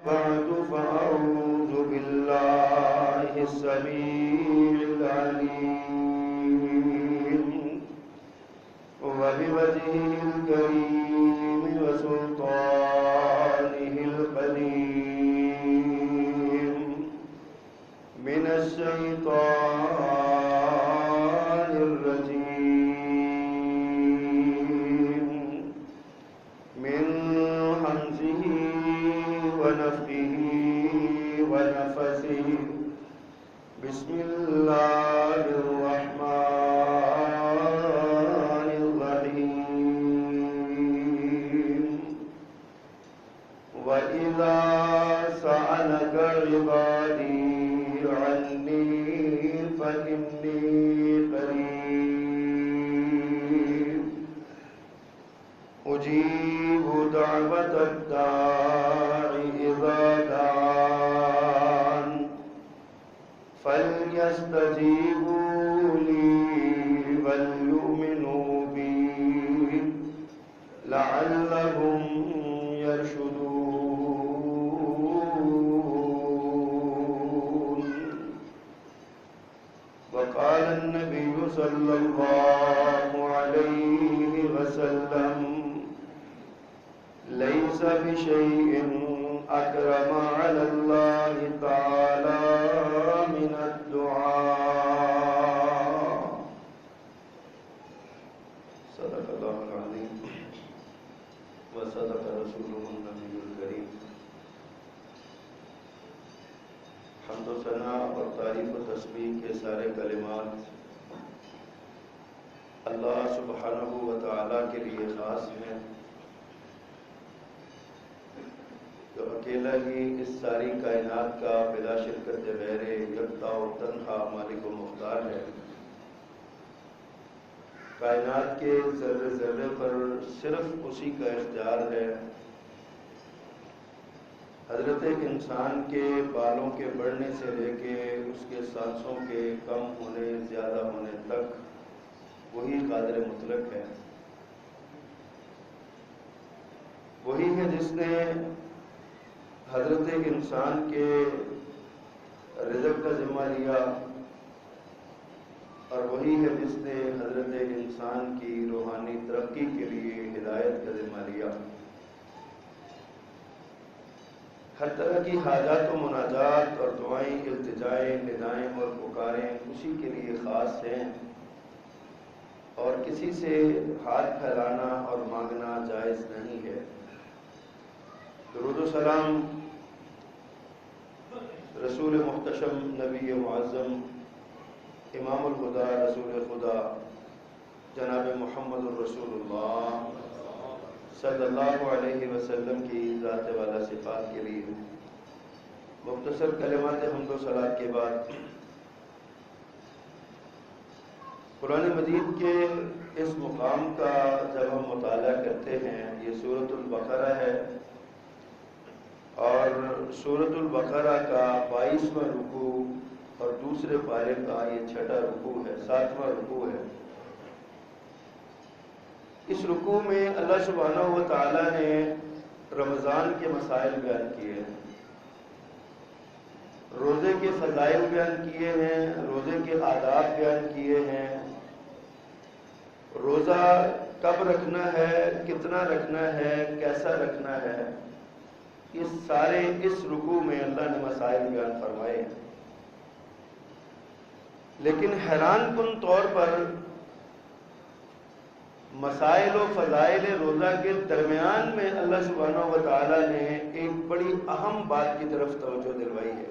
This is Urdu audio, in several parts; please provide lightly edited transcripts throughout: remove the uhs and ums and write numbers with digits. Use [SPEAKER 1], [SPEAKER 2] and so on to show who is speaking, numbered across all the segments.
[SPEAKER 1] بعد فأعوذ بالله السميع العليم وبوجهه الكريم وسلطانه القديم من الشيطان الرجيم من همزه ونفخه ونفثه بسم الله الرحمن الرحيم وإذا سألك عبادي عني فإني قريب أجيب دعوة الداع إذا دعان فليستجيبوا لي وليؤمنوا بي لعلهم يرشدون. وقال النبي صلى الله عليه وسلم ليس بشيء أكرم على الله تعالى من الدعاء. صدق الله العظيم وصدق رسوله النبي الكريم. حمد و ثنا اور تعریف و تسبیح کے سارے کلمات اللہ سبحانہ و تعالیٰ کے لیے خاص ہیں، جو اکیلا ہی اس ساری کائنات کا بلا شرکت غیر یکتا و تنہا مالک و مختار ہے. کائنات کے ذرے ذرے پر صرف اسی کا اختیار ہے. حضرت انسان کے بالوں کے بڑھنے سے لے کے اس کے سانسوں کے کم ہونے زیادہ ہونے تک وہی قادر مطلق ہے. وہی ہے جس نے حضرت انسان کے رزق کا ذمہ لیا، اور وہی ہے جس نے حضرت انسان کی روحانی ترقی کے لیے ہدایت کا ذمہ لیا. ہر طرح کی حاجات و مناجات اور دعائیں، التجائیں، ندائیں اور پکاریں اسی کے لیے خاص ہیں، اور کسی سے ہاتھ پھیلانا اور مانگنا جائز نہیں ہے. درود و سلام رسول محتشم، نبی معظم، امام الہدیٰ، رسول خدا جناب محمد الرسول اللہ صلی اللہ علیہ وسلم کی ذات والا صفات کے لیے مختصر کلمات حمد و صلات کے بعد قرآن مجید کے اس مقام کا جب ہم مطالعہ کرتے ہیں، یہ سورۃ البقرہ ہے، اور سورۃ البقرہ کا 22واں رکوع اور دوسرے پارے کا یہ چھٹا رکوع ہے، 7واں رکوع ہے. اس رکوع میں اللہ سبحانہ و تعالی نے رمضان کے مسائل بیان کیے ہیں، روزے کے فضائل بیان کیے ہیں، روزے کے آداب بیان کیے ہیں، روزہ کب رکھنا ہے، کتنا رکھنا ہے، کیسا رکھنا ہے. یہ سارے اس رکوع میں اللہ نے مسائل بیان فرمائے ہیں. لیکن حیران کن طور پر مسائل و فضائل روزہ کے درمیان میں اللہ سبحانہ و تعالی نے ایک بڑی اہم بات کی طرف توجہ دلوائی ہے.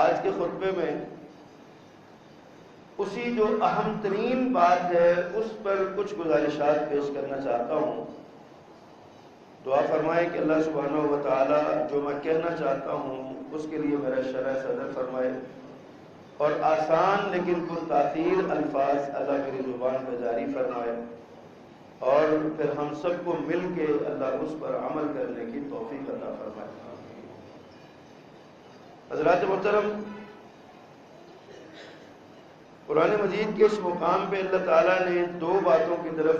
[SPEAKER 1] آج کے خطبے میں اسی جو اہم ترین بات ہے اس پر کچھ گزارشات پیش کرنا چاہتا ہوں. دعا فرمائے کہ اللہ سبحانہ و تعالی جو میں کہنا چاہتا ہوں اس کے لیے میرا شرح صدر فرمائے، اور آسان لیکن پر تاثیر الفاظ اللہ میری زبان پر جاری فرمائے، اور پھر ہم سب کو مل کے اللہ اس پر عمل کرنے کی توفیق عطا فرمائے. حضرات محترم، قرآن مجید کے اس مقام پہ اللہ تعالیٰ نے دو باتوں کی طرف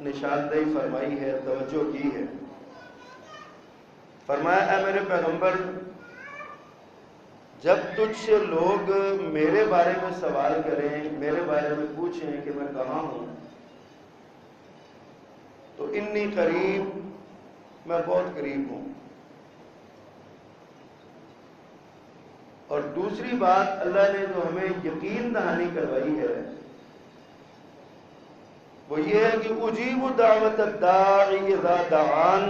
[SPEAKER 1] نشاندہی فرمائی ہے، توجہ کی ہے. فرمایا اے میرے پیغمبر، جب تجھ سے لوگ میرے بارے میں سوال کریں، میرے بارے میں پوچھیں کہ میں کہاں ہوں، تو انی قریب، میں بہت قریب ہوں۔ اور دوسری بات اللہ نے جو ہمیں یقین دہانی کروائی ہے وہ یہ ہے کہ اجیب دعوت الداعی اذا دعان،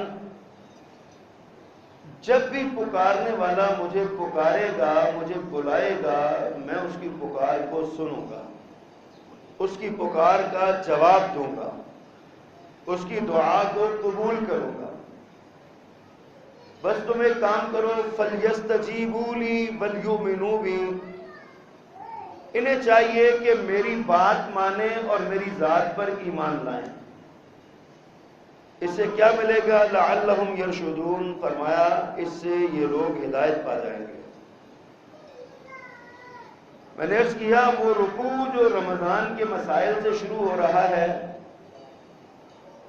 [SPEAKER 1] جب بھی پکارنے والا مجھے پکارے گا، مجھے بلائے گا، میں اس کی پکار کو سنوں گا، اس کی پکار کا جواب دوں گا، اس کی دعا کو قبول کروں گا۔ بس تم ایک کام کرو، فَلْيَسْتَجِيبُوا لِي وَلْيُؤْمِنُوا بِي، انہیں چاہیے کہ میری بات مانیں اور میری ذات پر ایمان لائیں۔ اس سے کیا ملے گا؟ لَعَلَّهُمْ يَرْشُدُونَ، فرمایا اس سے یہ لوگ ہدایت پا جائیں گے۔ میں نے عرض کیا وہ رکوع جو رمضان کے مسائل سے شروع ہو رہا ہے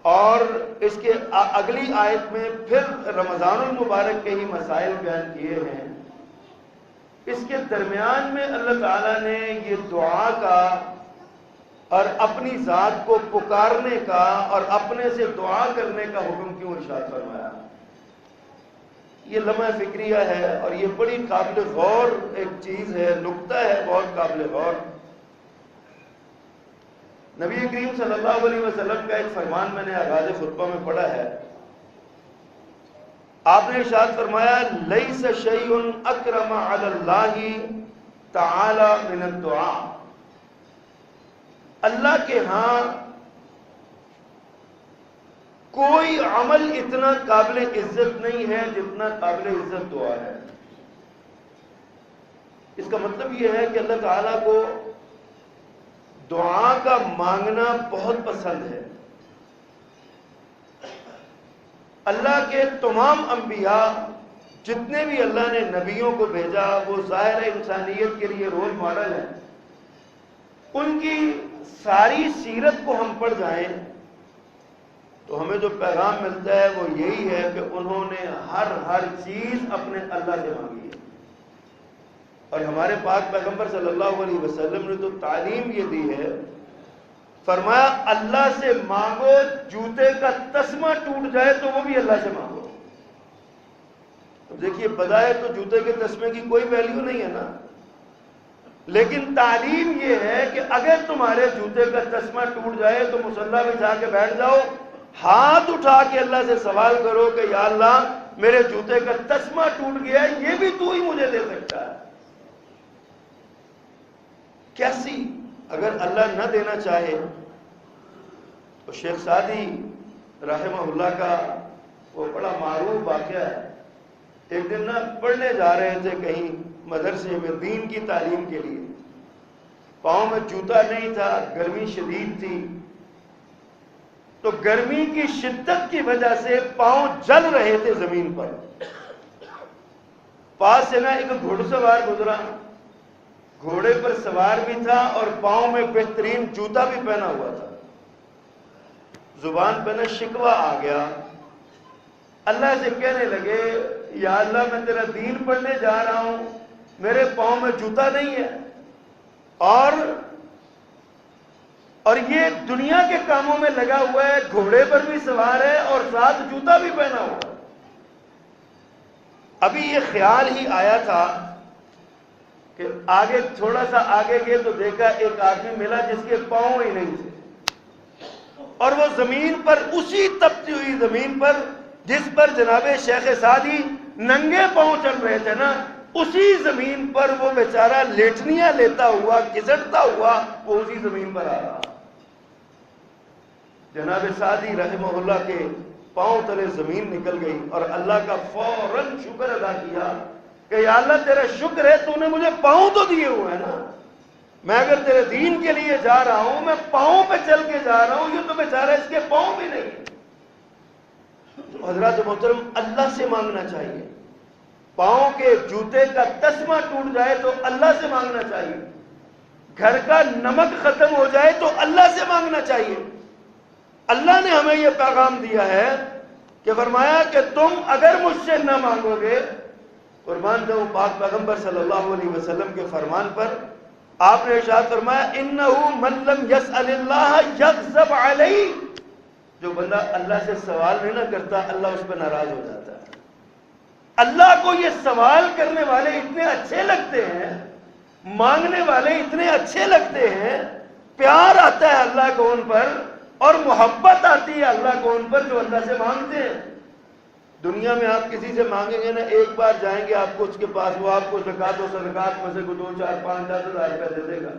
[SPEAKER 1] اور اس کے اگلی آیت میں پھر رمضان المبارک کے ہی مسائل بیان کیے ہیں، اس کے درمیان میں اللہ تعالیٰ نے یہ دعا کا اور اپنی ذات کو پکارنے کا اور اپنے سے دعا کرنے کا حکم کیوں ارشاد فرمایا؟ یہ لمحہ فکریہ ہے اور یہ بڑی قابل غور ایک چیز ہے، نکتہ ہے بہت قابل غور۔ نبی کریم صلی اللہ علیہ وسلم کا ایک فرمان میں نے آغاز خطبہ میں پڑھا ہے، آپ نے ارشاد فرمایا لیس شیء اکرم علی اللہ تعالی من الدعاء، اللہ کے ہاں کوئی عمل اتنا قابل عزت نہیں ہے جتنا قابل عزت دعا ہے۔ اس کا مطلب یہ ہے کہ اللہ تعالیٰ کو دعا کا مانگنا بہت پسند ہے۔ اللہ کے تمام انبیاء جتنے بھی اللہ نے نبیوں کو بھیجا وہ ظاہر انسانیت کے لیے رول ماڈل ہیں، ان کی ساری سیرت کو ہم پڑھ جائیں تو ہمیں جو پیغام ملتا ہے وہ یہی ہے کہ انہوں نے ہر چیز اپنے اللہ سے مانگی ہے۔ اور ہمارے پاک پیغمبر صلی اللہ علیہ وسلم نے تو تعلیم یہ دی ہے، فرمایا اللہ سے مانگو، جوتے کا تسمہ ٹوٹ جائے تو وہ بھی اللہ سے مانگو۔ اب دیکھیے بظاہر تو جوتے کے تسمے کی کوئی ویلیو نہیں ہے نا، لیکن تعلیم یہ ہے کہ اگر تمہارے جوتے کا تسمہ ٹوٹ جائے تو مصلی میں جا کے بیٹھ جاؤ، ہاتھ اٹھا کے اللہ سے سوال کرو کہ یا اللہ میرے جوتے کا تسمہ ٹوٹ گیا ہے، یہ بھی تو ہی مجھے دے سکتا ہے۔ کیسی اگر اللہ نہ دینا چاہے تو شیخ سعدی رحمہ اللہ کا وہ بڑا معروف واقعہ ہے، ایک دن نہ پڑھنے جا رہے تھے کہیں مدرسے میں دین کی تعلیم کے لیے، پاؤں میں جوتا نہیں تھا، گرمی شدید تھی، تو گرمی کی شدت کی وجہ سے پاؤں جل رہے تھے زمین پر۔ پاس سے نا ایک گھوڑ سوار گزرا، گھوڑے پر سوار بھی تھا اور پاؤں میں بہترین جوتا بھی پہنا ہوا تھا۔ زبان پہ نا شکوہ آ گیا، اللہ سے کہنے لگے یا اللہ میں تیرا دین پڑھنے جا رہا ہوں، میرے پاؤں میں جوتا نہیں ہے اور یہ دنیا کے کاموں میں لگا ہوا ہے، گھوڑے پر بھی سوار ہے اور ساتھ جوتا بھی پہنا ہوا ہے۔ ابھی یہ خیال ہی آیا تھا کہ آگے تھوڑا سا آگے گئے تو دیکھا ایک آدمی ملا جس کے پاؤں ہی نہیں تھے، اور وہ زمین پر اسی تپتی ہوئی زمین پر جس پر جناب شیخ سعدی ننگے پاؤں چل رہے تھے نا، اسی زمین پر وہ بیچارہ لیٹنیاں لیتا ہوا گھسٹتا ہوا وہ اسی زمین پر آ رہا۔ جناب سعدی رحمہ اللہ کے پاؤں تلے زمین نکل گئی اور اللہ کا فوراً شکر ادا کیا کہ یا اللہ تیرا شکر ہے تو نے مجھے پاؤں تو دیے ہوئے ہیں نا، میں اگر تیرے دین کے لیے جا رہا ہوں میں پاؤں پہ چل کے جا رہا ہوں، یہ تو بیچارہ اس کے پاؤں بھی نہیں۔ تو حضرات محترم اللہ سے مانگنا چاہیے، پاؤں کے جوتے کا تسمہ ٹوٹ جائے تو اللہ سے مانگنا چاہیے، گھر کا نمک ختم ہو جائے تو اللہ سے مانگنا چاہیے۔ اللہ نے ہمیں یہ پیغام دیا ہے کہ فرمایا کہ تم اگر مجھ سے نہ مانگو گے، قربان جاؤں پاک پیغمبر صلی اللہ علیہ وسلم کے فرمان پر، آپ نے ارشاد فرمایا انہو من لم یسأل اللہ یغضب علیہ، جو بندہ اللہ سے سوال نہیں نہ کرتا اللہ اس پہ ناراض ہو جاتا ہے۔ اللہ کو یہ سوال کرنے والے اتنے اچھے لگتے ہیں، مانگنے والے اتنے اچھے لگتے ہیں، پیار آتا ہے اللہ کو ان پر، اور محبت آتی ہے اللہ کو ان پر جو اللہ سے مانگتے ہیں۔ دنیا میں آپ کسی سے مانگیں گے نا، ایک بار جائیں گے آپ کو اس کے پاس، وہ آپ کو زکوٰۃ و صدقات میں سے 2 4 5 10 ہزار روپے دے دے گا۔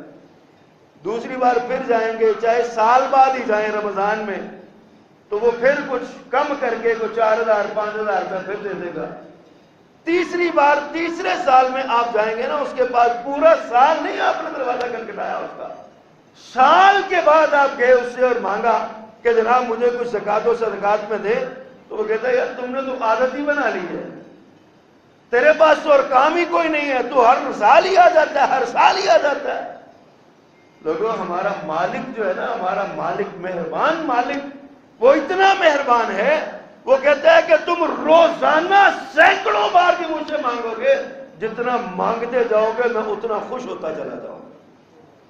[SPEAKER 1] دوسری بار پھر جائیں گے، چاہے سال بعد ہی جائیں رمضان میں، تو وہ پھر کچھ کم کر کے 4 ہزار 5 ہزار روپے پھر دے دے گا۔ تیسری بار تیسرے سال میں آپ جائیں گے نا، اس کے پاس پورا سال نہیں آپ نے دروازہ کھٹکھٹایا اس کا، سال کے بعد آپ گئے اس سے اور مانگا کہ جناب مجھے کچھ زکوٰۃ و صدقات میں دے، تو وہ کہتا ہے یار تم نے تو عادت ہی بنا لی ہے، تیرے پاس تو اور کام ہی کوئی نہیں ہے، تو ہر سال ہی آ جاتا ہے، ہر سال ہی آ جاتا ہے۔ لوگوں، ہمارا مالک جو ہے نا، ہمارا مالک مہربان مالک، وہ اتنا مہربان ہے، وہ کہتا ہے کہ تم روزانہ سینکڑوں بار بھی مجھ سے مانگو گے، جتنا مانگتے جاؤ گے میں اتنا خوش ہوتا چلا جاؤں گا۔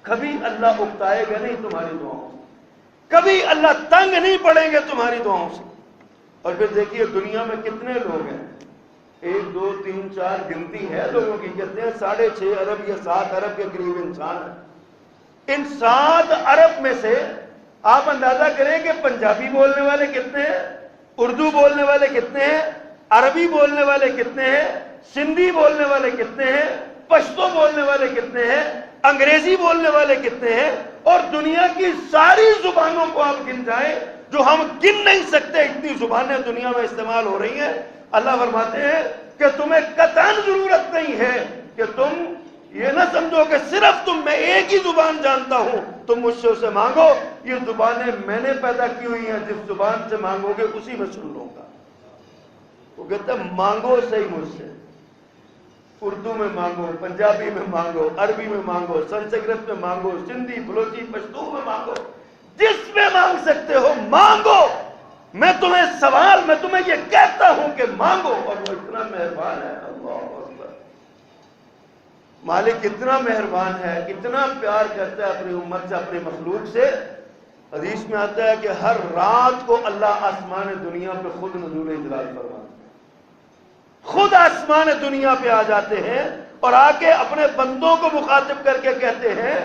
[SPEAKER 1] کبھی اللہ اکتائے گا نہیں تمہاری دعاؤں سے، کبھی اللہ تنگ نہیں پڑیں گے تمہاری دعاؤں سے۔ اور پھر دیکھیے دنیا میں کتنے لوگ ہیں، 1 2 3 4 گنتی ہے لوگوں کی، کہتے ہیں 6.5 ارب یا 7 ارب کے قریب انسان ہیں۔ ان 7 ارب میں سے آپ اندازہ کریں کہ پنجابی بولنے والے کتنے ہیں، اردو بولنے والے کتنے ہیں، عربی بولنے والے کتنے ہیں، سندھی بولنے والے کتنے ہیں، پشتو بولنے والے کتنے ہیں، انگریزی بولنے والے کتنے ہیں، اور دنیا کی ساری زبانوں کو آپ گن جائیں جو ہم گن نہیں سکتے، اتنی زبانیں دنیا میں استعمال ہو رہی ہیں۔ اللہ فرماتے ہیں کہ تمہیں قطعاً ضرورت نہیں ہے کہ تم یہ نہ سمجھو کہ صرف تم میں ایک ہی زبان جانتا ہوں، تم مجھ سے اسے مانگو، یہ زبانیں میں نے پیدا کی ہوئی ہیں، جس زبان سے مانگو گے اسی میں سن لوں گا۔ وہ کہتا ہے مانگو صحیح مجھ سے، اردو میں مانگو، پنجابی میں مانگو، عربی میں مانگو، سنسکرت میں مانگو، سندھی بلوچی پشتو میں مانگو، جس میں مانگ سکتے ہو مانگو۔ میں تمہیں یہ کہتا ہوں کہ مانگو، اور وہ اتنا مہربان ہے۔ اللہ اکبر، مالک اتنا مہربان ہے، اتنا پیار کرتا ہے اپنی امت سے، اپنی مخلوق سے۔ حدیث میں آتا ہے کہ ہر رات کو اللہ آسمان دنیا پہ خود نزول جلال فرماتا ہے، خود آسمان دنیا پہ آ جاتے ہیں اور آ کے اپنے بندوں کو مخاطب کر کے کہتے ہیں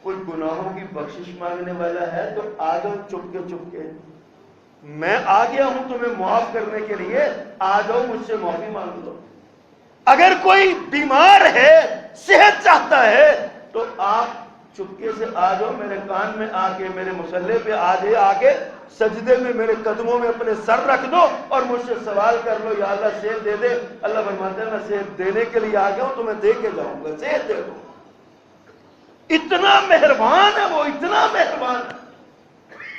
[SPEAKER 1] کوئی گناہوں کی بخشش مانگنے والا ہے تو آ جاؤ چپ کے، میں آ گیا ہوں تمہیں معاف کرنے کے لیے، آ جاؤ مجھ سے معافی مانگ لو۔ اگر کوئی بیمار ہے، صحت چاہتا ہے، تو آپ چپکے سے آ جاؤ، میرے کان میں آ کے، میرے مصلے پہ آ کے سجدے میں میرے قدموں میں اپنے سر رکھ دو اور مجھ سے سوال کر لو، یا اللہ صحت دے دے۔ اللہ فرماتا ہے میں صحت دینے کے لیے آ گیا ہوں، تمہیں دے کے جاؤں گا، صحت دے دو۔ اتنا مہربان ہے وہ، اتنا مہربان ہے۔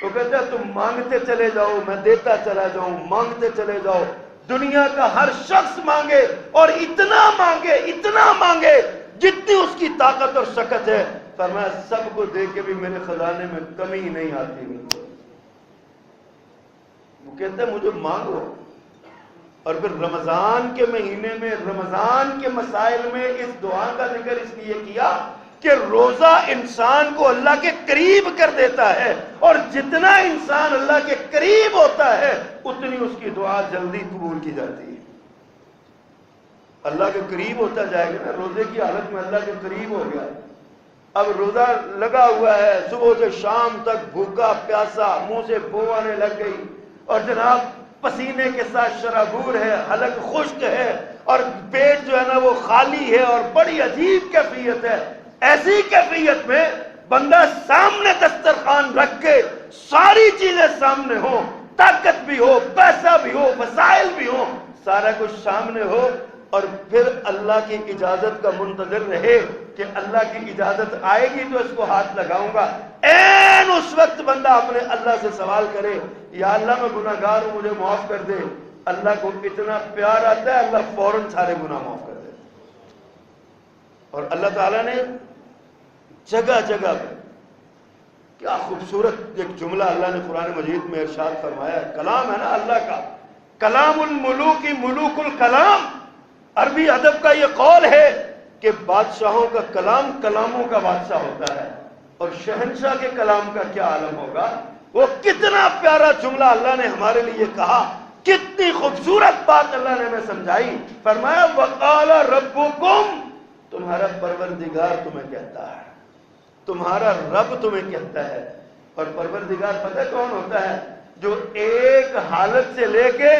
[SPEAKER 1] تو کہتا ہے تم مانگتے چلے جاؤ، میں دیتا چلا جاؤں، مانگتے چلے جاؤ۔ دنیا کا ہر شخص مانگے اور اتنا مانگے جتنی اس کی طاقت اور شکت ہے، فرمایا سب کو دے کے بھی میرے خزانے میں کمی نہیں آتی۔ وہ کہتا ہے مجھے مانگو۔ اور پھر رمضان کے مہینے میں، رمضان کے مسائل میں اس دعا کا ذکر اس لیے کیا کہ روزہ انسان کو اللہ کے قریب کر دیتا ہے، اور جتنا انسان اللہ کے قریب ہوتا ہے اتنی اس کی دعا جلدی قبول کی جاتی ہے۔ اللہ کے قریب ہوتا جائے گا نا، روزے کی حالت میں اللہ کے قریب ہو گیا، اب روزہ لگا ہوا ہے، صبح سے شام تک بھوکا پیاسا، منہ سے بو آنے لگ گئی، اور جناب پسینے کے ساتھ شرابور ہے، حلق خشک ہے، اور پیٹ جو ہے نا وہ خالی ہے، اور بڑی عجیب کیفیت ہے۔ ایسی کیفیت میں بندہ سامنے دسترخوان رکھ کے ساری چیزیں سامنے ہو، طاقت بھی ہو، پیسہ بھی ہو، وسائل بھی ہو، سارا کچھ سامنے ہو، اور پھر اللہ کی اجازت کا منتظر رہے کہ اللہ کی اجازت آئے گی تو اس کو ہاتھ لگاؤں گا۔ این اس وقت بندہ اپنے اللہ سے سوال کرے یا اللہ میں گناہ گار ہوں مجھے معاف کر دے، اللہ کو اتنا پیار آتا ہے، اللہ فوراً سارے گناہ معاف کر دے۔ اور اللہ تعالیٰ نے جگہ جگہ پہ کیا خوبصورت ایک جملہ اللہ نے قرآن مجید میں ارشاد فرمایا ہے، کلام ہے نا اللہ کا، کلام الملوک ملوک الکلام، عربی ادب کا یہ قول ہے کہ بادشاہوں کا کلام کلاموں کا بادشاہ ہوتا ہے، اور شہنشاہ کے کلام کا کیا عالم ہوگا۔ وہ کتنا پیارا جملہ اللہ نے ہمارے لیے کہا، کتنی خوبصورت بات اللہ نے ہمیں سمجھائی۔ فرمایا وقال ربکم، تمہارا پروردگار تمہیں کہتا ہے، تمہارا رب تمہیں کہتا ہے۔ اور پروردگار پتہ کون ہوتا ہے؟ جو ایک حالت سے لے کے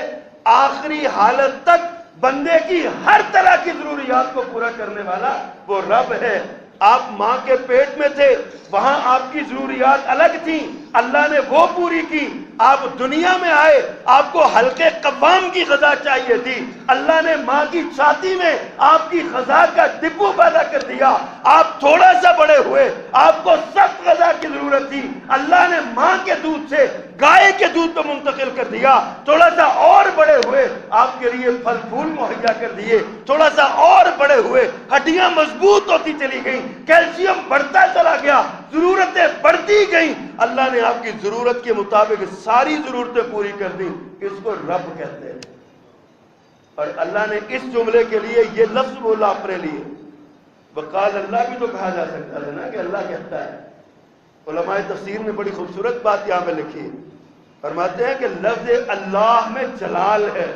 [SPEAKER 1] آخری حالت تک بندے کی ہر طرح کی ضروریات کو پورا کرنے والا وہ رب ہے۔ آپ ماں کے پیٹ میں تھے، وہاں آپ کی ضروریات الگ تھیں، اللہ نے وہ پوری کی۔ آپ دنیا میں آئے، آپ کو حلقے قوام کی غذا چاہیے تھی، اللہ نے ماں کی چھاتی میں آپ کی غذا کا ڈبو پیدا کر دیا۔ آپ تھوڑا سا بڑے ہوئے، آپ کو سخت غذا کی ضرورت تھی، اللہ نے ماں کے دودھ سے گائے کے دودھ پہ منتقل کر دیا۔ تھوڑا سا اور بڑے ہوئے، آپ کے لیے پھل پھول مہیا کر دیے۔ تھوڑا سا اور بڑے ہوئے، ہڈیاں مضبوط ہوتی چلی گئیں، کیلشیم بڑھتا چلا گیا، ضرورتیں بڑھتی گئیں، اللہ نے آپ کی ضرورت کے مطابق ساری ضرورتیں پوری کر دی۔ اس کو رب کہتے ہیں۔ اور اللہ نے اس جملے کے لیے یہ لفظ بولا اپنے لیے، وقال اللہ بھی تو کہا جا سکتا ہے نا کہ اللہ کہتا ہے۔ علماء تفسیر نے بڑی خوبصورت بات یہاں پہ لکھی ہے، فرماتے ہیں کہ لفظ اللہ میں جلال ہے،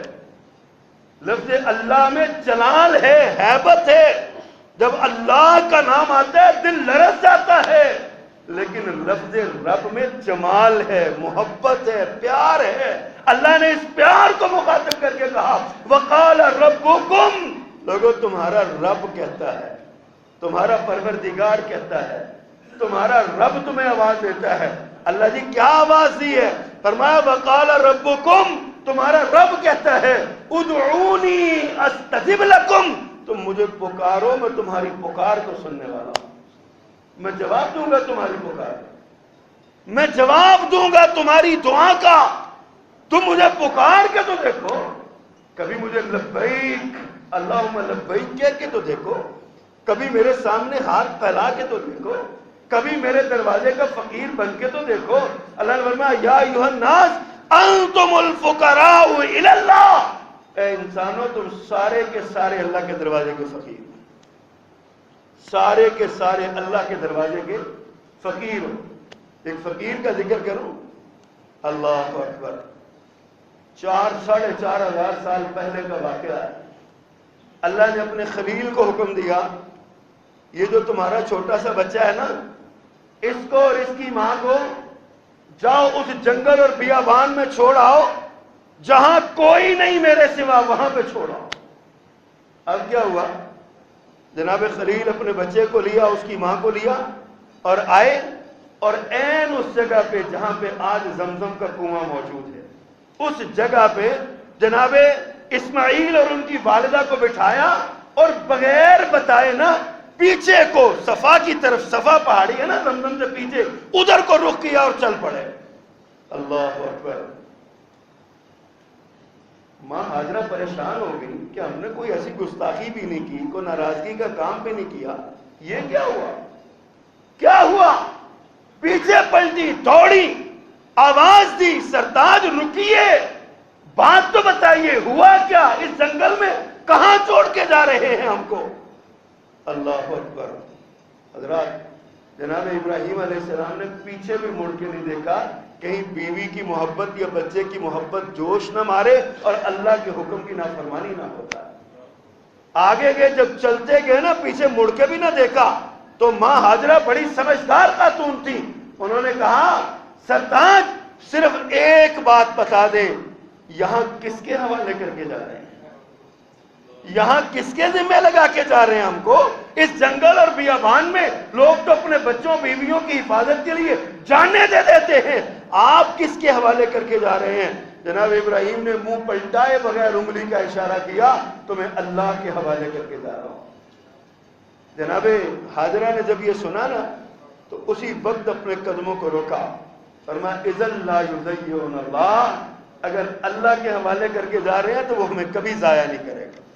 [SPEAKER 1] لفظ اللہ میں جلال ہے، ہیبت ہے۔ جب اللہ کا نام آتا ہے دل لرز جاتا ہے، لیکن لفظ رب میں جمال ہے، محبت ہے، پیار ہے۔ اللہ نے اس پیار کو مخاطب کر کے کہا وقال ربکم، لوگوں تمہارا رب کہتا ہے، تمہارا پروردگار کہتا ہے، تمہارا رب تمہیں آواز دیتا ہے۔ اللہ جی کیا آواز دی ہے؟ فرمایا وقال ربکم، تمہارا رب کہتا ہے ادعونی استجب لکم، تم مجھے پکارو میں تمہاری پکار کو سننے والا ہوں، میں جواب دوں گا تمہاری پکار، میں جواب دوں گا تمہاری دعا کا۔ تم مجھے پکار کے تو دیکھو، کبھی مجھے لبیک اللہم لبیک کہہ کے تو دیکھو، کبھی میرے سامنے ہاتھ پھیلا کے تو دیکھو، کبھی میرے دروازے کا فقیر بن کے تو دیکھو۔ اللہ نے فرمایا یا ایھا الناس انتم الفقراء الی اللہ، اے انسانوں تم سارے کے سارے اللہ کے دروازے کے فقیر، سارے کے سارے اللہ کے دروازے کے فقیر ہو۔ ایک فقیر کا ذکر کروں، اللہ اکبر، 4,500 سال پہلے کا واقعہ ہے۔ اللہ نے اپنے خلیل کو حکم دیا، یہ جو تمہارا چھوٹا سا بچہ ہے نا، اس کو اور اس کی ماں کو جاؤ اس جنگل اور بیابان میں چھوڑ آؤ، جہاں کوئی نہیں میرے سوا، وہاں پہ چھوڑ آؤ۔ اب کیا ہوا؟ جناب خلیل اپنے بچے کو لیا، اس کی ماں کو لیا اور آئے، اور عین اس جگہ پہ جہاں پہ آج زمزم کا کنواں موجود ہے، اس جگہ پہ جناب اسماعیل اور ان کی والدہ کو بٹھایا، اور بغیر بتائے نا پیچھے کو صفا کی طرف، صفا پہاڑی ہے نا زمزم سے پیچھے، ادھر کو رخ کیا اور چل پڑے۔ اللہ اکبر۔ ماں ہاجرہ پریشان ہو گئی کہ ہم نے کوئی ایسی گستاخی بھی نہیں کی، کوئی ناراضگی کا کام بھی نہیں کیا، یہ کیا ہوا؟ کیا ہوا؟ پیچھے پلٹی، دوڑی، آواز دی سرتاج رکیے، بات تو بتائیے ہوا کیا؟ اس جنگل میں کہاں چھوڑ کے جا رہے ہیں ہم کو؟ اللہ اکبر۔ حضرات جناب ابراہیم علیہ السلام نے پیچھے بھی مڑ کے نہیں دیکھا، کہیں بیوی کی محبت یا بچے کی محبت جوش نہ مارے اور اللہ کے حکم کی نافرمانی نہ ہوتا۔ آگے گئے، جب چلتے گئے نا پیچھے مڑ کے بھی نہ دیکھا، تو ماں ہاجرہ بڑی سمجھدار خاتون تھی، انہوں نے کہا سرتاج صرف ایک بات بتا دے، یہاں کس کے حوالے کر کے جا رہے ہیں؟ یہاں کس کے ذمہ لگا کے جا رہے ہیں ہم کو؟ اس جنگل اور بیابان میں لوگ تو اپنے بچوں بیویوں کی حفاظت کے لیے جانیں دے دیتے ہیں، آپ کس کے حوالے کر کے جا رہے ہیں؟ جناب ابراہیم نے منہ پلٹائے بغیر انگلی کا اشارہ کیا، تو میں اللہ کے حوالے کر کے جا رہا ہوں۔ جناب ہاجرہ نے جب یہ سنا نا تو اسی وقت اپنے قدموں کو روکا، فرمایا اذن لا یضیعون اللہ، اگر اللہ کے حوالے کر کے جا رہے ہیں تو وہ ہمیں کبھی ضائع نہیں کرے گا،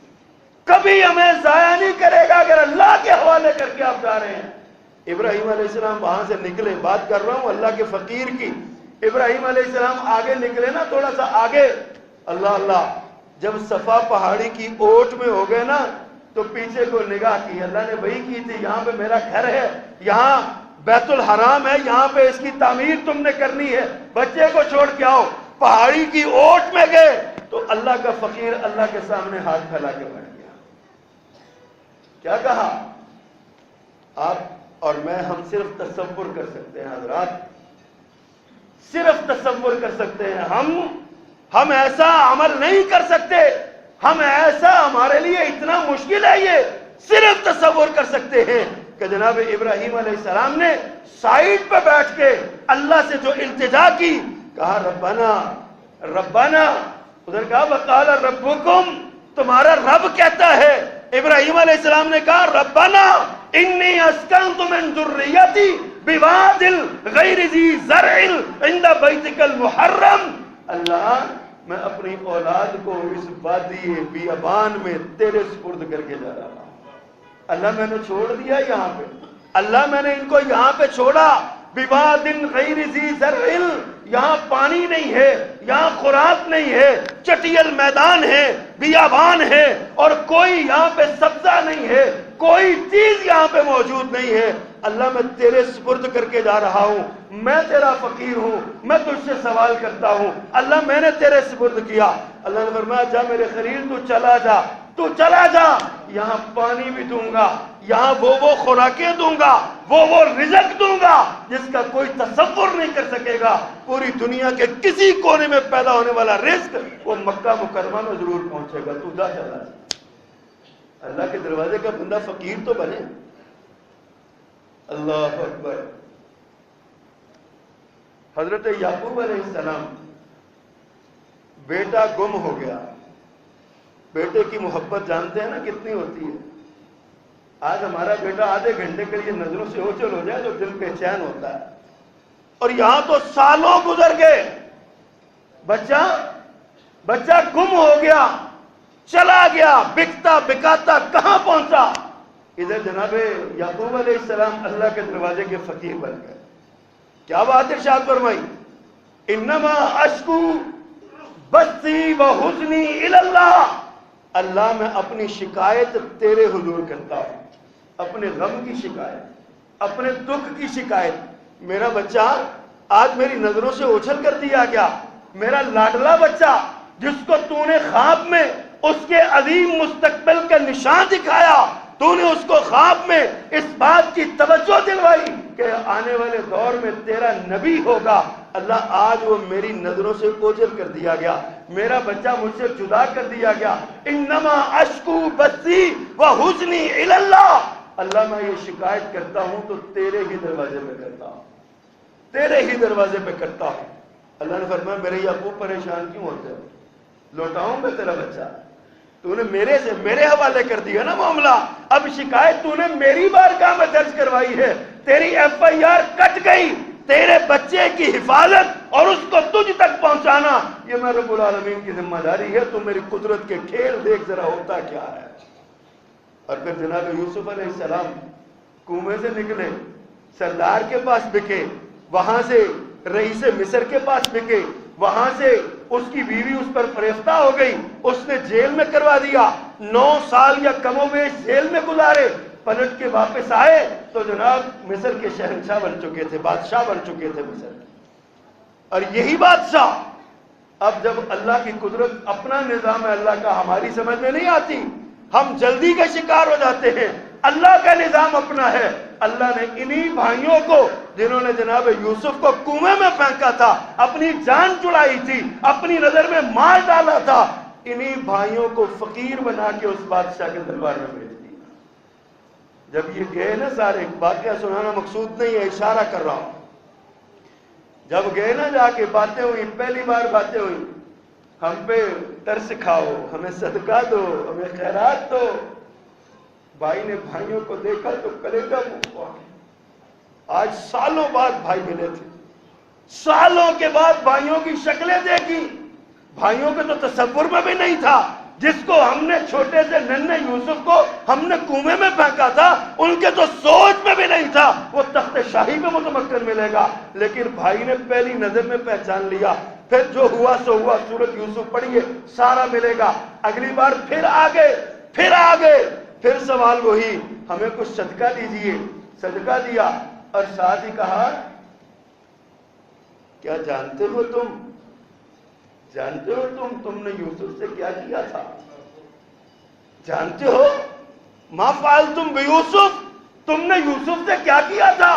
[SPEAKER 1] کبھی ہمیں ضائع نہیں کرے گا اگر اللہ کے حوالے کر کے آپ جا رہے ہیں۔ ابراہیم علیہ السلام وہاں سے نکلے، بات کر رہا ہوں اللہ کے فقیر کی، ابراہیم علیہ السلام آگے نکلے نا، تھوڑا سا آگے، اللہ اللہ جب صفا پہاڑی کی اوٹ میں ہو گئے نا تو پیچھے کو نگاہ کی، اللہ نے وہی کی تھی یہاں پہ میرا گھر ہے، یہاں بیت الحرام ہے، یہاں پہ اس کی تعمیر تم نے کرنی ہے، بچے کو چھوڑ کے آؤ۔ پہاڑی کی اوٹ میں گئے تو اللہ کا فقیر اللہ کے سامنے ہاتھ پھیلا کے بیٹھ گیا۔ کیا کہا؟ آپ اور میں ہم صرف تصور کر سکتے ہیں حضرات، صرف تصور کر سکتے ہیں، ہم ایسا عمل نہیں کر سکتے، ہم ایسا ہمارے لیے اتنا مشکل ہے، یہ صرف تصور کر سکتے ہیں کہ جناب ابراہیم علیہ السلام نے سائیڈ پہ بیٹھ کے اللہ سے جو التجا کی، کہا ربنا ربنا، ادھر کہا وقال ربکم، تمہارا رب کہتا ہے۔ ابراہیم علیہ السلام نے کہا ربنا انی اسکنت من ذریتی بواد غیر ذی زرع عند بیتک المحرم، اللہ میں اپنی اولاد کو اس وادی بیابان میں تیرے سپرد کر کے جا رہا ہوں۔ اللہ میں نے چھوڑ دیا یہاں پہ، اللہ میں نے ان کو یہاں پہ چھوڑا، بواد غیر ذی زرع، یہاں پانی نہیں ہے، یہاں خوراک نہیں ہے، چٹیل میدان ہے، بیابان ہے، اور کوئی یہاں پہ سبزہ نہیں ہے، کوئی چیز یہاں پہ موجود نہیں ہے۔ اللہ میں تیرے سپرد کر کے جا رہا ہوں، میں تیرا فقیر ہوں، میں تجھ سے سوال کرتا ہوں، اللہ میں نے تیرے سپرد کیا۔ اللہ نے فرمایا جا میرے خلیل، تو چلا جا، تو چلا جا، یہاں پانی بھی دوں گا، یہاں وہ خوراکیں دوں گا، وہ رزق دوں گا جس کا کوئی تصور نہیں کر سکے گا۔ پوری دنیا کے کسی کونے میں پیدا ہونے والا رزق وہ مکہ مکرمہ میں ضرور پہنچے گا، تو جا چلا جا۔ اللہ کے دروازے کا بندہ فقیر تو بنے۔ اللہ اکبر۔ حضرت یعقوب علیہ السلام، بیٹا گم ہو گیا، بیٹے کی محبت جانتے ہیں نا کتنی ہوتی ہے۔ آج ہمارا بیٹا آدھے گھنٹے کے لیے نظروں سے اوچل ہو جائے تو دل بے چین ہوتا ہے، اور یہاں تو سالوں گزر گئے، بچہ گم ہو گیا، چلا گیا، بکتا بکاتا کہاں پہنچا۔ ادھر جناب یعقوب علیہ السلام اللہ کے دروازے کے فقیر بن گئے۔ کیا بات ارشاد فرمائی؟ انما اشکو بثی و حزنی الی اللہ، اللہ میں اپنی شکایت تیرے حضور کرتا ہوں، اپنے غم کی شکایت، اپنے دکھ کی شکایت۔ میرا بچہ آج میری نظروں سے اوچھل کر دیا گیا، میرا لاڈلا بچہ جس کو تو نے خواب میں اس کے عظیم مستقبل کا نشان دکھایا، تو نے اس کو خواب میں اس بات کی توجہ دلوائی کہ آنے والے دور میں تیرا نبی ہوگا، اللہ آج وہ میری نظروں سے اوجھل کر دیا گیا، میرا بچہ مجھ سے جدا کر دیا گیا۔ انما اشکو بثی و حزنی الی اللہ، اللہ میں یہ شکایت کرتا ہوں تو تیرے ہی دروازے پہ کرتا ہوں، تیرے ہی دروازے پہ کرتا ہوں۔ اللہ نے فرمایا میرے یعقوب پریشان کیوں ہوتے ہو، لوٹاؤں میں تیرا بچہ، تو نے میرے حوالے کر دیا نا معاملہ، اب شکایت تو نے میری بارگاہ میں درج کروائی ہے، تیری ایف آئی آر کٹ گئی، تیرے بچے کی حفاظت اور اس کو تجھ تک پہنچانا یہ میں رب العالمین کی ذمہ داری ہے، تو میری قدرت کے کھیل دیکھ ذرا ہوتا کیا ہے۔ اور پھر جناب یوسف علیہ السلام کنویں سے نکلے، سردار کے پاس بکے، وہاں سے رئیس مصر کے پاس بکے، وہاں سے اس کی بیوی اس پر فریفتہ ہو گئی، اس نے جیل میں کروا دیا، 9 سال یا کم و بیش جیل میں گزارے، پلٹ کے واپس آئے تو جناب مصر کے شہنشاہ بن چکے تھے، بادشاہ بن چکے تھے مصر۔ اور یہی بادشاہ اب جب اللہ کی قدرت، اپنا نظام ہے اللہ کا، ہماری سمجھ میں نہیں آتی، ہم جلدی کا شکار ہو جاتے ہیں، اللہ کا نظام اپنا ہے۔ اللہ نے انہی بھائیوں کو جنہوں نے جناب یوسف کو کنویں میں پھینکا تھا، اپنی جان چڑھائی تھی، اپنی نظر میں مار ڈالا تھا، انہی بھائیوں کو فقیر بنا کے اس بادشاہ کے دربار میں بھیج دیا۔ جب یہ گئے نا، سارے واقعہ سنانا مقصود نہیں ہے، اشارہ کر رہا ہوں، جب گئے نا جا کے باتیں ہوئی، پہلی بار باتیں ہوئی، ہم پہ ترس کھاؤ، ہمیں صدقہ دو، ہمیں خیرات دو۔ بھائی نے بھائیوں کو دیکھا تو کلیجہ منہ ہوا۔ آج سالوں بعد بھائی ملے تھے، سالوں کے بعد بھائیوں کی شکلیں دیکھی، بھائیوں کے تو تصور میں بھی نہیں تھا، جس کو ہم نے چھوٹے سے ننھے یوسف کو ہم نے کنویں میں پھینکا تھا، ان کے تو سوچ میں بھی نہیں تھا وہ تخت شاہی میں متمکن ملے گا، لیکن بھائی نے پہلی نظر میں پہچان لیا۔ پھر جو ہوا سو ہوا، سورۃ یوسف پڑھیے سارا ملے گا۔ اگلی بار پھر آگے، پھر آگے، پھر سوال وہی، ہمیں کچھ صدقہ دیجیے، صدقہ دیا، اور ساتھ ہی کہا کیا جانتے ہو تم، جانتے ہو تم نے یوسف سے کیا کیا تھا؟ جانتے ہو ما فعلتم بیوسف، تم نے یوسف سے کیا کیا تھا؟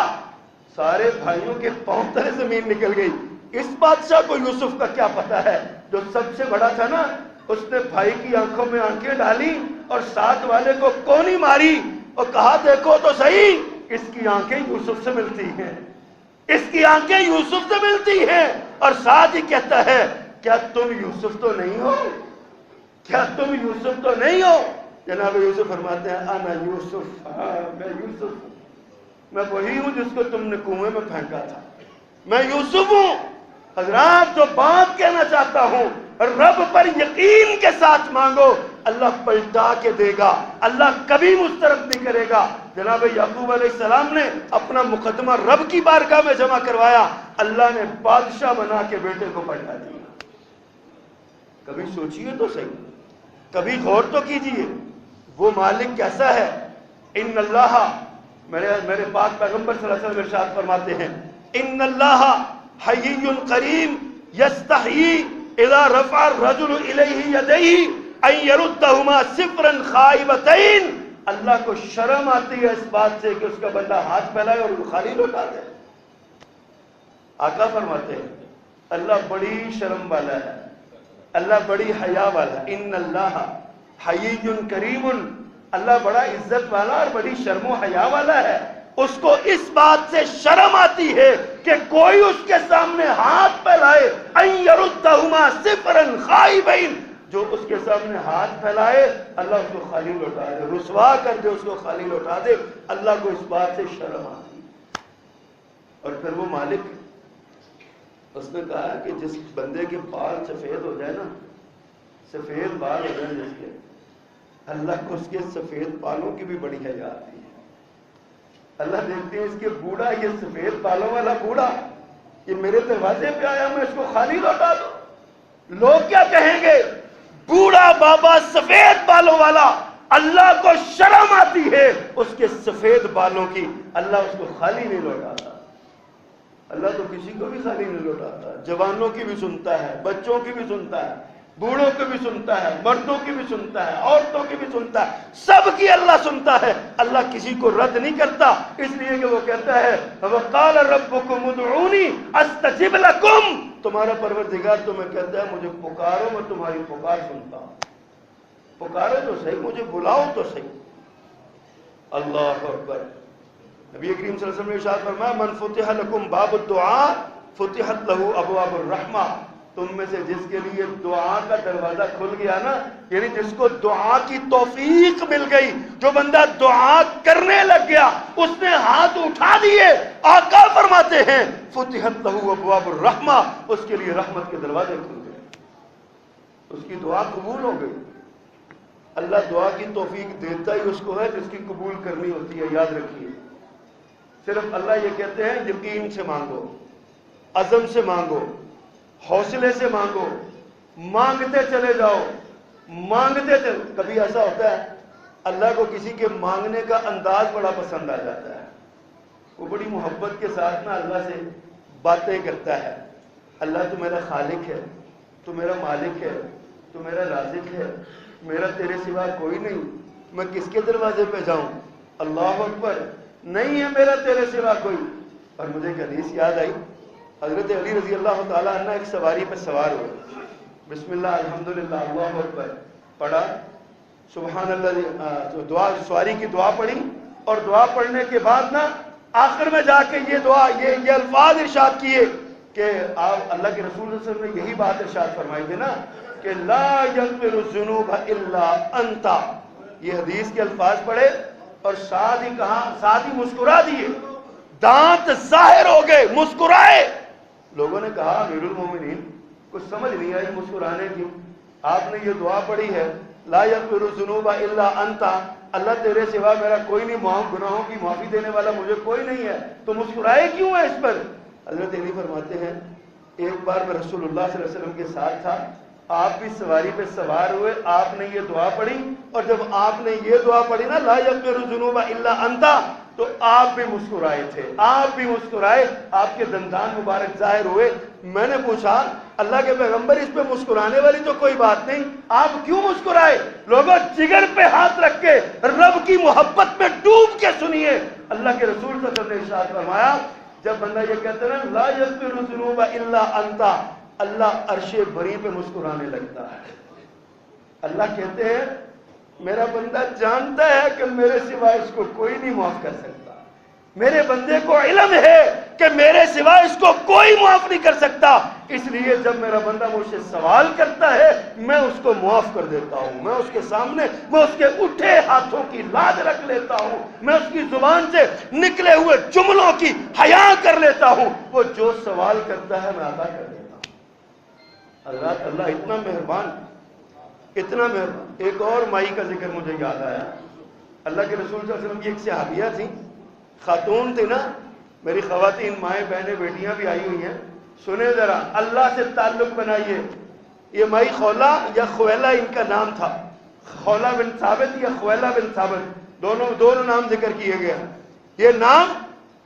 [SPEAKER 1] سارے بھائیوں کے پاؤں تلے زمین نکل گئی۔ اس بادشاہ کو یوسف کا کیا پتا ہے؟ جو سب سے بڑا تھا نا، اس نے بھائی کی آنکھوں میں آنکھیں ڈالی اور ساتھ والے کو کونی ماری اور کہا دیکھو تو صحیح، اس کی آنکھیں یوسف سے ملتی ہیں، اس کی آنکھیں یوسف سے ملتی ہیں، اور ساتھ ہی کہتا ہے کیا تم یوسف تو نہیں ہو، کیا تم یوسف تو نہیں ہو؟ جناب یوسف فرماتے ہیں انا یوسف، ہاں میں یوسف ہوں، میں وہی ہوں جس کو تم نے کنویں میں پھینکا تھا، میں یوسف ہوں۔ حضرات جو بات کہنا چاہتا ہوں، رب پر یقین کے ساتھ مانگو، اللہ پلٹا کے دے گا، اللہ کبھی مسترد نہیں کرے گا۔ جناب یعقوب علیہ السلام نے اپنا مقدمہ رب کی بارگاہ میں جمع کروایا، اللہ نے بادشاہ بنا کے بیٹے کو پلٹا دیا۔ کبھی سوچئے تو صحیح، کبھی غور تو کیجئے، وہ مالک کیسا ہے۔ ان اللہ، میرے پاک پیغمبر صلی اللہ علیہ وسلم ارشاد فرماتے ہیں ان اللہ حی کریم یستحیی اذا رفع الرجل الیہ یدیہ ان یردہما صفرا خائبتین، اللہ کو شرم آتی ہے اس بات سے کہ اس کا بندہ ہاتھ پھیلائے اور خالی لوٹا دے۔ آقا فرماتے ہیں اللہ بڑی شرم والا ہے، اللہ بڑی حیا والا ہے۔ ان اللہ حی کریم، اللہ بڑا عزت والا اور بڑی شرم و حیا والا ہے۔ اس کو اس بات سے شرم آتی ہے کہ کوئی اس کے سامنے ہاتھ پھیلائے، ان یردہما صفرا خائبین، جو اس کے سامنے ہاتھ پھیلائے اللہ اس کو خالی لوٹا دے، رسوا کر دے، اس کو خالی لوٹا دے۔ اللہ کو اس بات سے شرم آتی ہے۔ اور پھر وہ مالک، اس نے کہا کہ جس بندے کے بال سفید ہو جائے نا، سفید بال ہو جائے جس کے، اللہ کو اس کے سفید بالوں کی بھی بڑی حیا آتی ہے۔ اللہ دیکھتے ہیں اس کے بوڑھا، یہ سفید بالوں والا بوڑھا، یہ میرے دروازے پہ آیا، میں اس کو خالی لوٹا دوں، لوگ کیا کہیں گے؟ بوڑھا بابا سفید بالوں والا، اللہ کو شرم آتی ہے اس کے سفید بالوں کی، اللہ اس کو خالی نہیں لوٹاتا۔ اللہ تو کسی کو بھی خالی نہیں لوٹاتا، جوانوں کی بھی سنتا ہے، بچوں کی بھی سنتا ہے، بوڑھوں کی بھی سنتا ہے، مردوں کی بھی سنتا ہے، عورتوں کی بھی سنتا ہے، سب کی اللہ سنتا ہے۔ اللہ کسی کو رد نہیں کرتا، اس لیے کہ وہ کہتا ہے وَقَالَ رَبُّكُمُ ادْعُونِي أَسْتَجِبْ لَكُمْ، تمہارا پروردگار تمہیں کہتا ہے مجھے پکارو میں تمہاری پکار سنتا ہوں، پکارو تو صحیح، مجھے بلاؤ تو صحیح۔ اللہ اکبر۔ نبی کریم صلی اللہ علیہ وسلم نے ارشاد فرمایا من فتح لکم باب الدعاء فتحت لہ ابواب الرحمہ، تم میں سے جس کے لیے دعا کا دروازہ کھل گیا نا، یعنی جس کو دعا کی توفیق مل گئی، جو بندہ دعا کرنے لگ گیا، اس نے ہاتھ اٹھا دیے، آقا فرماتے ہیں فتحت لہ ابواب الرحمہ، اس کے لیے رحمت کے دروازے کھل گئے، اس کی دعا قبول ہو گئی۔ اللہ دعا کی توفیق دیتا ہی اس کو ہے جس کی قبول کرنی ہوتی ہے، یاد رکھیے۔ صرف اللہ یہ کہتے ہیں یقین سے مانگو، عزم سے مانگو، حوصلے سے مانگو، مانگتے چلے جاؤ، مانگتے چلے۔ کبھی ایسا ہوتا ہے اللہ کو کسی کے مانگنے کا انداز بڑا پسند آ جاتا ہے، وہ بڑی محبت کے ساتھ نا اللہ سے باتیں کرتا ہے، اللہ تو میرا خالق ہے، تو میرا مالک ہے، تو میرا رازق ہے، میرا تیرے سوا کوئی نہیں، میں کس کے دروازے پہ جاؤں؟ اللہ اکبر، نہیں ہے میرا تیرے سوا کوئی۔ اور مجھے ایک حدیث یاد آئی، حضرت علی رضی اللہ تعالیٰ عنہ ایک سواری پہ سوار ہوئے، بسم اللہ الحمدللہ اللہ اکبر پڑھا، سبحان اللہ، دعا، سواری کی دعا پڑھی، اور دعا پڑھنے کے بعد نا آخر میں جا کے یہ دعا، یہ الفاظ ارشاد کیے کہ آپ اللہ کے رسول صلی اللہ علیہ وسلم نے یہی بات ارشاد فرمائی تھی نا کہ لا یغفر الذنوب الا انت، یہ حدیث کے الفاظ پڑھے اور ساتھ ہی کہا، ساتھ ہی مسکرا دیے، دانت ظاہر ہو گئے، مسکرائے۔ لوگوں نے کہا امیر المومنین کچھ سمجھ نہیں آئی مسکرانے کی، آپ نے یہ دعا پڑھی ہے لا یغفر الذنوب الا انت، اللہ تیرے سوا میرا کوئی نہیں، گناہوں کی معافی دینے والا مجھے کوئی نہیں ہے، تو مسکرائے کیوں ہے اس پر؟ حضرت علی فرماتے ہیں ایک بار میں رسول اللہ صلی اللہ علیہ وسلم کے ساتھ تھا، آپ بھی سواری پہ سوار ہوئے، آپ نے یہ دعا پڑھی، اور جب آپ نے یہ دعا پڑھی نا لا یغفر الذنوب الا انت، تو آپ بھی مسکرائے تھے، آپ بھی مسکرائے، آپ کے دندان مبارک ظاہر ہوئے۔ میں نے پوچھا اللہ کے پیغمبر اس پہ مسکرانے والی تو کوئی بات نہیں، آپ کیوں مسکرائے؟ لوگوں جگر پہ ہاتھ رکھ کے رب کی محبت میں ڈوب کے سنیے، اللہ کے رسول صلی اللہ علیہ وسلم نے ارشاد فرمایا جب بندہ یہ کہتا ہے نا لا یغفر الذنوب الا انت، اللہ عرش بری پہ مسکرانے لگتا ہے۔ اللہ کہتے ہیں میرا بندہ جانتا ہے کہ میرے سوا اس کو کوئی نہیں معاف کر سکتا، میرے بندے کو علم ہے کہ میرے سوا اس کو کوئی معاف نہیں کر سکتا، اس لیے جب میرا بندہ مجھ سے سوال کرتا ہے میں اس کو معاف کر دیتا ہوں، میں اس کے سامنے میں اس کے اٹھے ہاتھوں کی لاج رکھ لیتا ہوں، میں اس کی زبان سے نکلے ہوئے جملوں کی حیا کر لیتا ہوں، وہ جو سوال کرتا ہے میں عطا کر دیتا ہوں۔ حضرات اللہ اتنا مہربان، اتنا مہربان۔ ایک اور مائی کا ذکر مجھے یاد آیا، اللہ کے رسول صلی اللہ علیہ وسلم کی ایک صحابیہ تھی، خاتون تھی نا، میری خواتین مائیں بہنیں بیٹیاں بھی آئی ہوئی ہیں، سنیں ذرا، اللہ سے تعلق بنائیے۔ یہ مائی خولہ یا خویلہ ان کا نام تھا، خولہ بن ثابت یا خویلہ بن ثابت، دونوں نام ذکر کیے گئے۔ یہ نام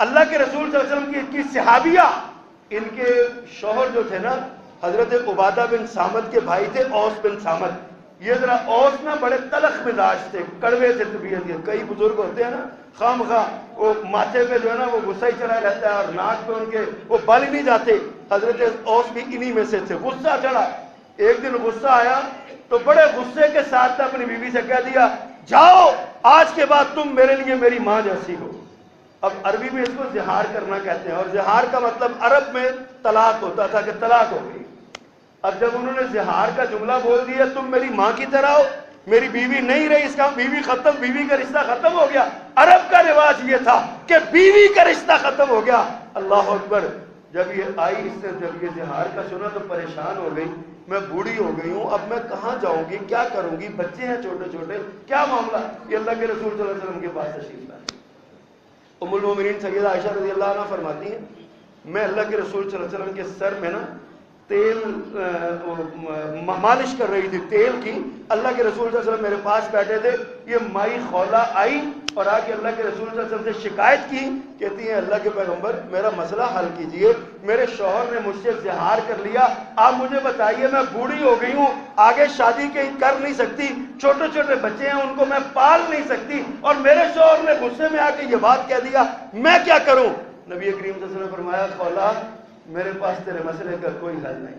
[SPEAKER 1] اللہ کے رسول صلی اللہ علیہ وسلم کی صحابیہ، ان کے شوہر جو تھے نا حضرت عبادہ بن سامت کے بھائی تھے اوس بن سامت۔ یہ ذرا اوس نا بڑے تلخ مزاج تھے، کڑوے تھے طبیعت کے۔ کئی بزرگ ہوتے ہیں نا خام خواہ وہ ماتھے پہ جو ہے نا وہ غصہ ہی چڑھا رہتا ہے، اور ناک پہ ان کے وہ بال ہی نہیں جاتے۔ حضرت اوس بھی انہی میں سے تھے۔ غصہ چڑھا، ایک دن غصہ آیا تو بڑے غصے کے ساتھ اپنی بیوی سے کہہ دیا جاؤ آج کے بعد تم میرے لیے میری ماں جیسی ہو۔ اب عربی میں اس کو زہار کرنا کہتے ہیں، اور زہار کا مطلب عرب میں طلاق ہوتا تھا کہ طلاق ہو گئی۔ اب جب انہوں نے زہار کا جملہ بول دیا تم میری ماں کی طرح ہو، میری بیوی نہیں رہی، اس کا بیوی ختم، بیوی کا رشتہ ختم ہو گیا۔ عرب کا رواج یہ تھا کہ بیوی کا رشتہ ختم ہو گیا۔ اللہ اکبر۔ جب یہ آئی اس نے جب یہ زہار کا سنا تو پریشان ہو گئی، میں بوڑھی ہو گئی ہوں، اب میں کہاں جاؤں گی، کیا کروں گی، بچے ہیں چھوٹے چھوٹے، کیا معاملہ؟ یہ اللہ کے رسول صلی اللہ علیہ وسلم کے پاس تشریف لائے۔ ام المومنین سیدہ عائشہ رضی اللہ عنہ فرماتی ہیں میں اللہ کے رسول صلی اللہ علیہ وسلم کے سر میں نا تیل مالش کر رہی تھی، تیل کی۔ اللہ کے رسول صلی اللہ علیہ وسلم میرے پاس بیٹھے تھے، یہ مائی خولہ آئی اور آ کے اللہ کے رسول صلی اللہ علیہ وسلم سے شکایت کی، کہتی ہیں اللہ کے پیغمبر میرا مسئلہ حل کیجئے، میرے شوہر نے مجھ سے زہار کر لیا، آپ مجھے بتائیے میں بوڑھی ہو گئی ہوں، آگے شادی کہیں کر نہیں سکتی، چھوٹے چھوٹے بچے ہیں ان کو میں پال نہیں سکتی، اور میرے شوہر نے غصے میں آ کے یہ بات کہہ دیا، میں کیا کروں؟ نبی کریم صلی اللہ علیہ وسلم نے فرمایا خولہ میرے پاس تیرے مسئلے کا کوئی حل نہیں،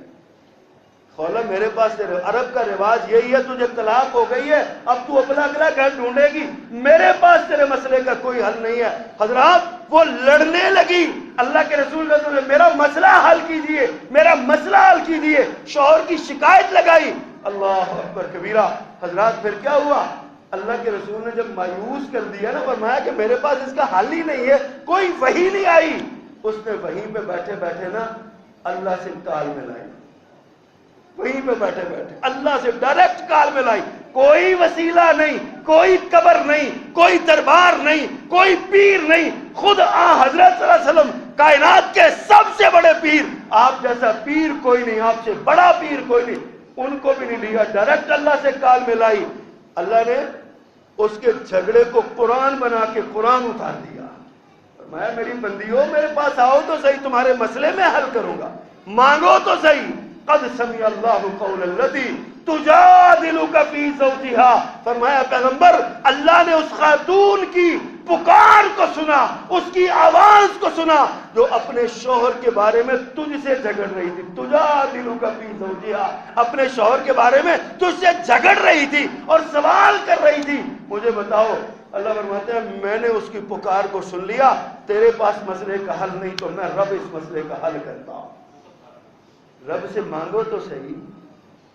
[SPEAKER 1] خولہ میرے پاس تیرے، عرب کا رواج یہی ہے تجھے طلاق ہو گئی ہے اب تو اپنا اگلا گھر ڈھونڈے گی، میرے پاس تیرے مسئلے کا کوئی حل نہیں ہے۔ حضرات وہ لڑنے لگی، اللہ کے رسول صلی اللہ علیہ وسلم میرا مسئلہ حل کیجئے، میرا مسئلہ حل کیجئے، شوہر کی شکایت لگائی۔ اللہ اکبر کبیرہ۔ حضرات پھر کیا ہوا؟ اللہ کے رسول نے جب مایوس کر دیا نا، فرمایا کہ میرے پاس اس کا حل ہی نہیں ہے، کوئی وحی نہیں آئی، اس نے وہیں پہ بیٹھے بیٹھے نا اللہ سے کال ملائی، وہیں پہ بیٹھے بیٹھے اللہ سے ڈائریکٹ کال ملائی، کوئی وسیلہ نہیں، کوئی قبر نہیں، کوئی دربار نہیں، کوئی پیر نہیں، خود حضرت صلی اللہ علیہ وسلم کائنات کے سب سے بڑے پیر، آپ جیسا پیر کوئی نہیں، آپ سے بڑا پیر کوئی نہیں، ان کو بھی نہیں لیا، ڈائریکٹ اللہ سے کال ملائی۔ اللہ نے اس کے جھگڑے کو قرآن بنا کے قرآن اتار دیا۔ میں میری بندیوں میرے پاس آؤ تو صحیح، تمہارے مسئلے میں حل کروں گا، مانگو تو صحیح۔ قد سمع اللہ قول الذی تجادلک فی زوجہا، فرمایا پیغمبر اللہ نے اس خاتون کی پکار کو سنا، اس کی آواز کو سنا جو اپنے شوہر کے بارے میں تجھ سے جھگڑ رہی تھی، تجادلک فی زوجہا، اپنے شوہر کے بارے میں تجھ سے جھگڑ رہی تھی اور سوال کر رہی تھی، مجھے بتاؤ۔ اللہ فرماتے ہیں میں نے اس کی پکار کو سن لیا، تیرے پاس مسئلے کا حل نہیں تو میں رب اس مسئلے کا حل کرتا ہوں۔ رب سے مانگو تو صحیح،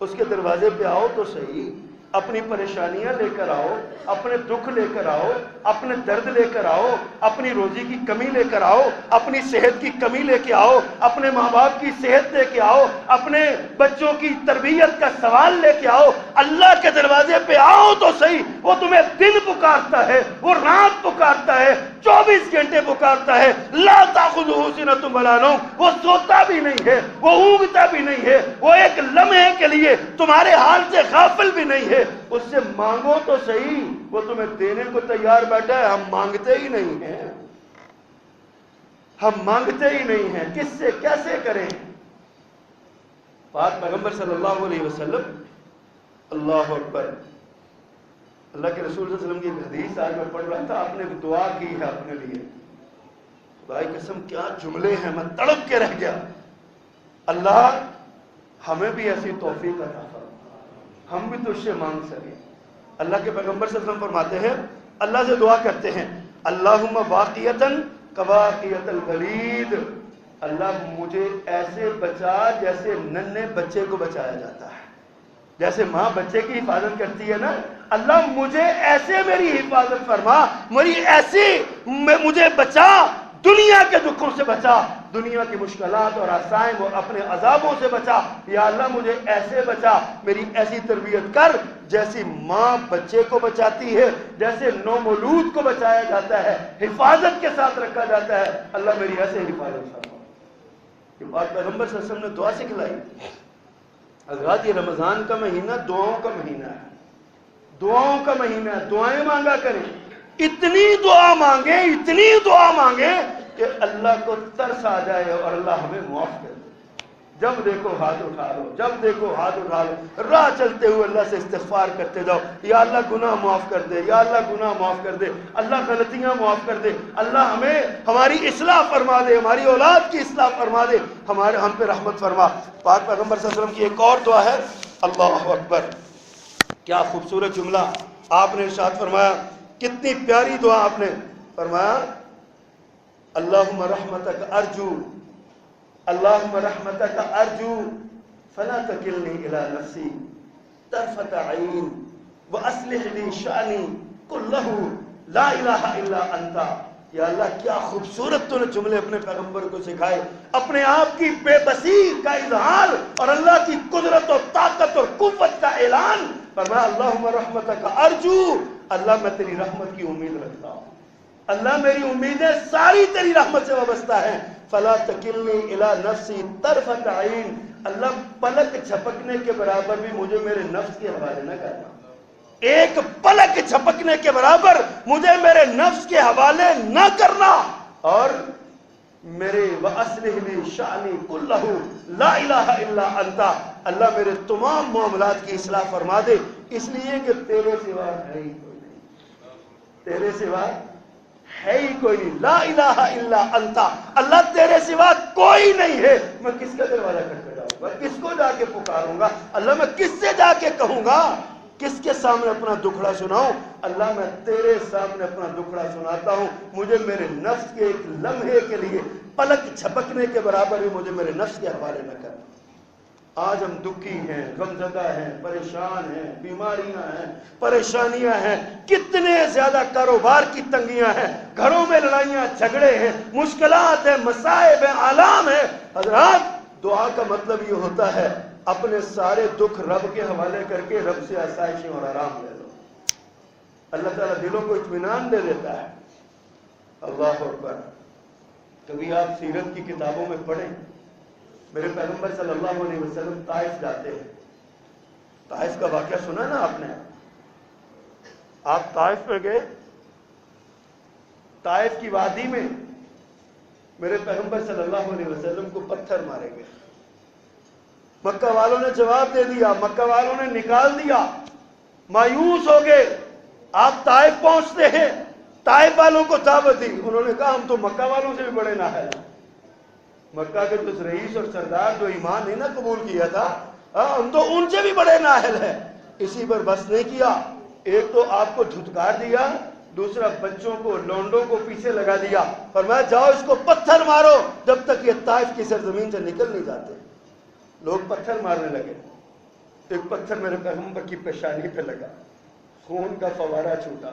[SPEAKER 1] اس کے دروازے پہ آؤ تو صحیح، اپنی پریشانیاں لے کر آؤ، اپنے دکھ لے کر آؤ، اپنے درد لے کر آؤ، اپنی روزی کی کمی لے کر آؤ، اپنی صحت کی کمی لے کے آؤ، اپنے ماں باپ کی صحت لے کے آؤ، اپنے بچوں کی تربیت کا سوال لے کے آؤ، اللہ کے دروازے پہ آؤ تو صحیح، وہ تمہیں دن پکارتا ہے، وہ رات پکارتا ہے، 24 گھنٹے پکارتا ہے، لا تأخذہ سنۃ ولا نوم، وہ سوتا بھی نہیں ہے، وہ اونگتا بھی نہیں ہے، وہ ایک لمحے کے لیے تمہارے حال سے غافل بھی نہیں ہے، اس سے مانگو تو صحیح، وہ تمہیں دینے کو تیار بیٹھا ہے۔ ہم مانگتے ہی نہیں ہیں، ہم مانگتے ہی نہیں ہیں، کس سے کیسے کریں؟ پاک پیغمبر صلی اللہ علیہ وسلم، اللہ اکبر، اللہ کے رسول صلی اللہ علیہ وسلم کی ایک حدیث آج میں پڑھ رہا تھا، آپ نے دعا کی ہے اپنے لیے، خدا کی قسم کیا جملے ہیں، میں تڑپ کے رہ گیا۔ اللہ ہمیں بھی ایسی توفیق عطا فرما، ہم بھی تجھ سے مانگ سکیں۔ اللہ کے پیغمبر صلی اللہ علیہ وسلم فرماتے ہیں، اللہ سے دعا کرتے ہیں، اللہم واقیتاً کواقیت الولید، اللہ مجھے ایسے بچا جیسے ننھے بچے کو بچایا جاتا ہے، جیسے ماں بچے کی حفاظت کرتی ہے نا، اللہ مجھے ایسے میری حفاظت فرما، مجھے بچا، دنیا کے دکھوں سے بچا، دنیا کی مشکلات اور آسائیں اور اپنے عذابوں سے بچا، یا اللہ مجھے ایسے بچا، میری ایسی تربیت کر جیسی ماں بچے کو بچاتی ہے، جیسے نومولود کو بچایا جاتا ہے، حفاظت کے ساتھ رکھا جاتا ہے، اللہ میری ایسے حفاظت فرما۔ یہ بات پیغمبر صلی اللہ علیہ وسلم نے دعا سکھلائی۔ حضرات یہ رمضان کا مہینہ دعاؤں کا مہینہ ہے، دعاؤں کا مہینہ ہے، دعائیں مانگا کریں، اتنی دعا مانگیں، اتنی دعا مانگیں کہ اللہ کو ترس آ جائے اور اللہ ہمیں معاف کر دے۔ جب دیکھو ہاتھ اٹھا لو، جب دیکھو ہاتھ اٹھا لو، راہ چلتے ہوئے اللہ سے استغفار کرتے جاؤ، یا اللہ گناہ معاف کر دے، یا اللہ گناہ معاف کر دے، اللہ غلطیاں معاف کر دے، اللہ ہمیں ہماری اصلاح فرما دے، ہماری اولاد کی اصلاح فرما دے، ہم پہ رحمت فرما۔ پاک پیغمبر صلی اللہ علیہ وسلم کی ایک اور دعا ہے، اللہ اکبر، کیا خوبصورت جملہ آپ نے ارشاد فرمایا، کتنی پیاری دعا آپ نے فرمایا، اللہم رحمتک ارجو، اللہم رحمتک ارجو فلا تکلنی الی نفسی طرفۃ عین واصلح لی شأنی کلہ لا الہ الا انت۔ یا اللہ کیا خوبصورت تو نے جملے اپنے پیغمبر کو سکھائے، اپنے آپ کی بے بسی کا اظہار اور اللہ کی قدرت اور طاقت اور قوت کا اعلان فرمایا، اللہم رحمتک ارجو، اللہ میں تیری رحمت کی امید رکھتا ہوں، اللہ میری امیدیں ساری تیری رحمت سے وابستہ ہیں، فلا تکلنی الی نفسی طرفۃ عین، اللہ پلک جھپکنے کے برابر بھی مجھے میرے نفس کے حوالے نہ کرنا، ایک پلک جھپکنے کے برابر مجھے میرے نفس کے حوالے نہ کرنا، اور میرے وَأَصْلِحْ لِي شَأْنِي كُلَّهُ لَا إِلَٰهَ إِلَّا أَنْتَ، اللہ میرے تمام معاملات کی اصلاح فرما دے، اس لیے کہ تیرے سوا ہے ہی کوئی نہیں، تیرے سوا ہے ہی کوئی نہیں، لا الہ الا انت، اللہ تیرے سوا کوئی نہیں ہے، میں کس کا دروازہ کھٹکھٹاؤں گا، کس کو جا کے پکاروں گا، اللہ میں کس سے جا کے کہوں گا، کس کے سامنے اپنا دکھڑا سناؤں، اللہ میں تیرے سامنے اپنا دکھڑا سناتا ہوں، مجھے میرے نفس کے ایک لمحے کے لیے پلک جھپکنے کے برابر بھی مجھے میرے نفس کے حوالے نہ کرنا۔ آج ہم دکھی ہیں، غمزدہ ہیں، پریشان ہیں، بیماریاں ہیں، پریشانیاں ہیں، کتنے زیادہ کاروبار کی تنگیاں ہیں، گھروں میں لڑائیاں جھگڑے ہیں، مشکلات ہیں، مصائب ہیں، آلام ہیں۔ حضرات دعا کا مطلب یہ ہوتا ہے اپنے سارے دکھ رب کے حوالے کر کے رب سے آسائشیں اور آرام لے لو، اللہ تعالیٰ دلوں کو اطمینان دے دیتا ہے۔ اللہ اکبر، کبھی آپ سیرت کی کتابوں میں پڑھیں، میرے پیغمبر صلی اللہ علیہ وسلم طائف جاتے ہیں، طائف کا واقعہ سنا نا آپ نے، آپ طائف میں گئے، طائف کی وادی میں میرے پیغمبر صلی اللہ علیہ وسلم کو پتھر مارے گئے، مکہ والوں نے جواب دے دیا، مکہ والوں نے نکال دیا، مایوس ہو گئے، آپ طائف پہنچتے ہیں، طائف والوں کو دعوت دی، انہوں نے کہا ہم تو مکہ والوں سے بھی بڑے نااہل ہیں، مکہ کے جو رئیس اور سردار جو ایمان نہیں نہ قبول کیا تھا، ہم تو ان سے بھی بڑے نااہل ہیں۔ اسی پر بس نہیں کیا، ایک تو آپ کو دھتکار دیا، دوسرا بچوں کو لونڈوں کو پیچھے لگا دیا، فرمایا جاؤ اس کو پتھر مارو جب تک یہ طائف کی سرزمین سے نکل نہیں جاتے۔ لوگ پتھر مارنے لگے، ایک پتھر میرے پیغمبر کی پیشانی پہ لگا، خون کا فوارہ چھوٹا،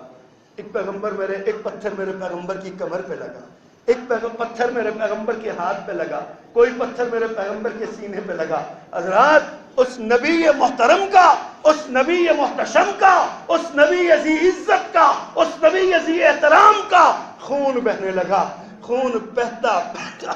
[SPEAKER 1] ایک پتھر میرے پیغمبر کی کمر پہ لگا، ایک پتھر میرے پیغمبر کے ہاتھ پہ لگا، کوئی پتھر میرے پیغمبر کے سینے پہ لگا۔ حضرات اس نبی محترم کا اس نبی محتشم کا، اس نبی عزی عزت کا، اس نبی عزی احترام کا خون بہنے لگا۔ خون بہتا بہتا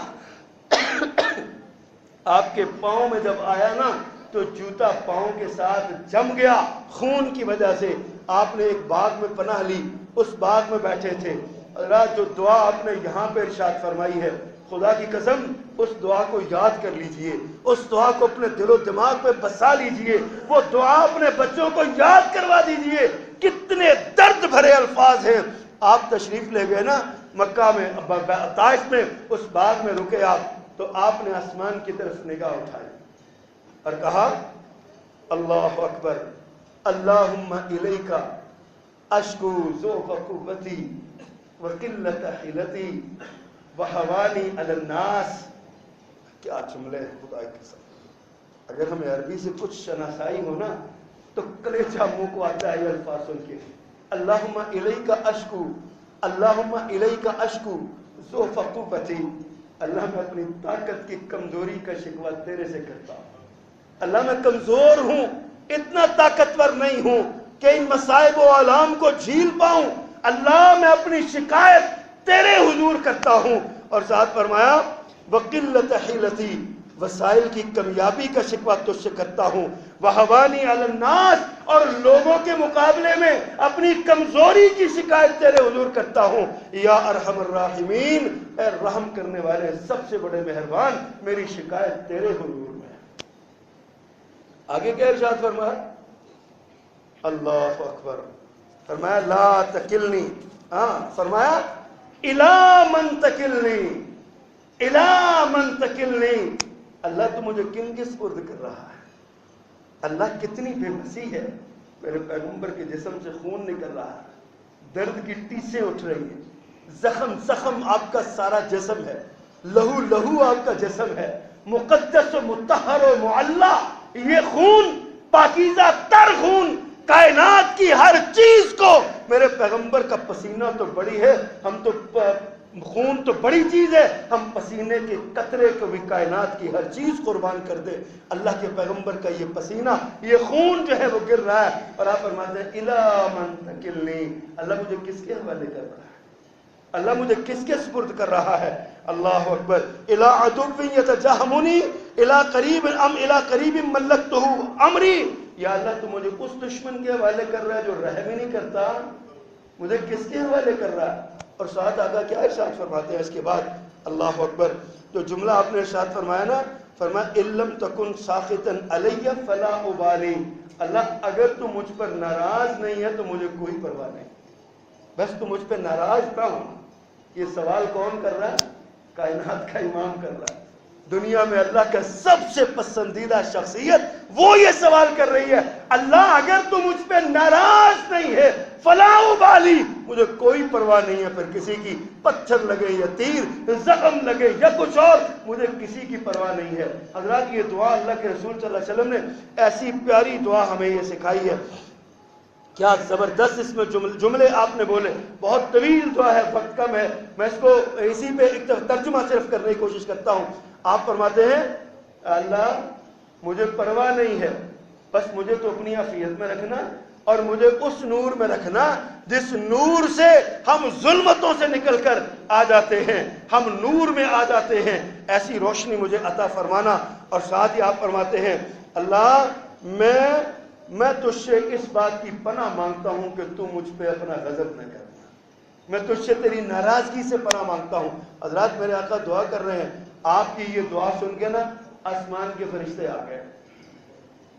[SPEAKER 1] آپ کے پاؤں میں جب آیا نا تو جوتا پاؤں کے ساتھ جم گیا خون کی وجہ سے۔ آپ نے ایک باغ میں پناہ لی، اس باغ میں بیٹھے تھے۔ حضرات جو دعا آپ نے یہاں پہ ارشاد فرمائی ہے، خدا کی قسم اس دعا کو یاد کر لیجئے، اس دعا کو اپنے دل و دماغ پہ بسا لیجئے، وہ دعا اپنے بچوں کو یاد کروا دیجئے۔ کتنے درد بھرے الفاظ ہیں۔ آپ تشریف لے گئے نا مکہ میں، طائف میں، اس باغ میں رکے آپ، تو آپ نے آسمان کی طرف نگاہ اٹھائی اور کہا اللہ اکبر، اللہم الیک اشکو ضعف قوتی وقلت حیلتی وہوانی علی الناس۔ کیا جملے ہیں خدا کی قسم۔ اگر ہمیں عربی سے کچھ شناسائی ہو نا تو کلیجہ منہ کو آتا ہے یہ الفاظ سن کے۔ اللہم الیک اشکو، اللہم الیک اشکو ضعف قوتی، اللہ میں اپنی طاقت کی کمزوری کا شکوہ تیرے سے کرتا ہوں۔ اللہ میں کمزور ہوں، اتنا طاقتور نہیں ہوں کہ ان مصائب و آلام کو جھیل پاؤں۔ اللہ میں اپنی شکایت تیرے حضور کرتا ہوں۔ اور ساتھ فرمایا وقلت حیلتی، وسائل کی کمیابی کا شکوہ تجھ سے کرتا ہوں، وہوانی علی الناس، اور لوگوں کے مقابلے میں اپنی کمزوری کی شکایت تیرے حضور کرتا ہوں۔ یا ارحم الراحمین، اے رحم کرنے والے سب سے بڑے مہربان، میری شکایت تیرے حضور میں ہے۔ آگے کیا ارشاد فرمایا؟ اللہ اکبر، فرمایا لا تکلنی، فرمایا الا من تکلنی، الا من تکلنی، اللہ تو مجھے کن کے سپرد کر رہا ہے؟ اللہ کتنی بے بسی ہے، میرے پیغمبر کے جسم سے خون نکل رہا ہے، درد کی ٹیسیں اٹھ رہی ہیں، زخم زخم آپ کا سارا جسم ہے، لہو لہو آپ کا جسم ہے، مقدس و مطہر و معلی، یہ خون پاکیزہ تر خون، کائنات کی ہر چیز کو، میرے پیغمبر کا پسینہ تو بڑی ہے، ہم تو خون تو بڑی چیز ہے، ہم پسینے کے قطرے کو بھی کائنات کی ہر چیز قربان کر دے، اللہ کے پیغمبر کا یہ پسینہ، یہ خون جو ہے وہ گر رہا ہے، اور آپ فرماتے ہیں الا من تکلنی، اللہ مجھے کس کے حوالے کر رہا ہے؟ اللہ مجھے کس کے سپرد کر رہا ہے؟ اللہ اکبر، الا عدو یتجہمنی الا قریب ام الا قریب ملکتہ امری، یا اللہ تو مجھے اس دشمن کے حوالے کر رہا ہے جو رحم ہی نہیں کرتا، مجھے کس کے حوالے کر رہا ہے؟ اور ساتھ آگا کیا ارشاد فرماتے ہیں اس کے بعد؟ اللہ اکبر، جو جملہ آپ نے ارشاد فرمایا نا، فرمایا ان لم تکن ساخطا علی فلا ابالی، اللہ اگر تو مجھ پر ناراض نہیں ہے تو مجھے کوئی پرواہ نہیں، بس تو مجھ پہ ناراض نہ ہو۔ یہ سوال کون کر رہا ہے؟ کائنات کا امام کر رہا ہے، دنیا میں اللہ کا سب سے پسندیدہ شخصیت وہ یہ سوال کر رہی ہے، اللہ اگر تو مجھ پہ ناراض نہیں ہے فلا ابالی، مجھے کوئی پرواہ نہیں ہے، پھر کسی کی پتھر لگے یا تیر زخم لگے یا کچھ اور، مجھے کسی کی پرواہ نہیں ہے۔ حضرات یہ دعا اللہ کے رسول صلی اللہ علیہ وسلم نے ایسی پیاری دعا ہمیں یہ سکھائی ہے، کیا زبردست اس میں جملے آپ نے بولے، بہت طویل دعا ہے، وقت کم ہے، میں اس کو اسی پہ ایک ترجمہ صرف کرنے کی کوشش کرتا ہوں۔ آپ فرماتے ہیں اللہ مجھے پرواہ نہیں ہے، بس مجھے تو اپنی عافیت میں رکھنا اور مجھے اس نور میں رکھنا جس نور سے ہم ظلمتوں سے نکل کر آ جاتے ہیں، ہم نور میں آ جاتے ہیں، ایسی روشنی مجھے عطا فرمانا۔ اور ساتھ ہی آپ فرماتے ہیں اللہ میں تجھ سے اس بات کی پناہ مانگتا ہوں کہ تو مجھ پہ اپنا غضب نہ کرنا، میں تجھ سے تیری ناراضگی سے پناہ مانگتا ہوں۔ حضرات میرے آقا دعا کر رہے ہیں، آپ کی یہ دعا سن کے نا آسمان کے فرشتے آ گئے،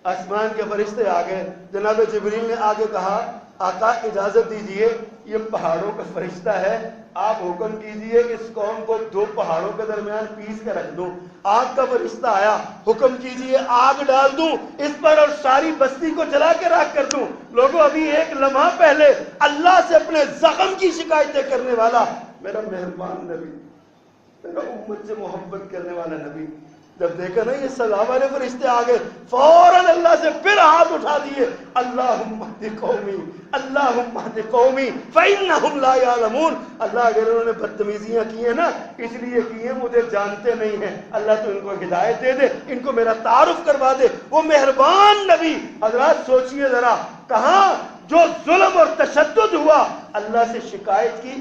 [SPEAKER 1] آسمان کے فرشتے آ گئے۔ جناب جبریل نے آگے کہا آقا اجازت دیجئے، یہ پہاڑوں کا فرشتہ ہے، آپ حکم کیجئے اس قوم کو دو پہاڑوں کے درمیان پیس کے رکھ دوں۔ آگ کا فرشتہ آیا، حکم کیجئے آگ ڈال دوں اس پر اور ساری بستی کو جلا کے راکھ کر دوں۔ لوگوں ابھی ایک لمحہ پہلے اللہ سے اپنے زخم کی شکایتیں کرنے والا میرا مہربان نبی، میرا امت سے محبت کرنے والا نبی، جب دیکھا نا یہ سزا والے فرشتے آ گئے، فوراً اللہ سے پھر ہاتھ اٹھا دیے، اللہم اہد قومی، اللہم اہد قومی فإنہم لا یعلمون۔ اللہ اگر انہوں نے بدتمیزیاں کی ہیں نا اس لیے کی ہیں مجھے جانتے نہیں ہیں، اللہ تو ان کو ہدایت دے دے، ان کو میرا تعارف کروا دے۔ وہ مہربان نبی، حضرات سوچئے ذرا، کہاں جو ظلم اور تشدد ہوا اللہ سے شکایت کی،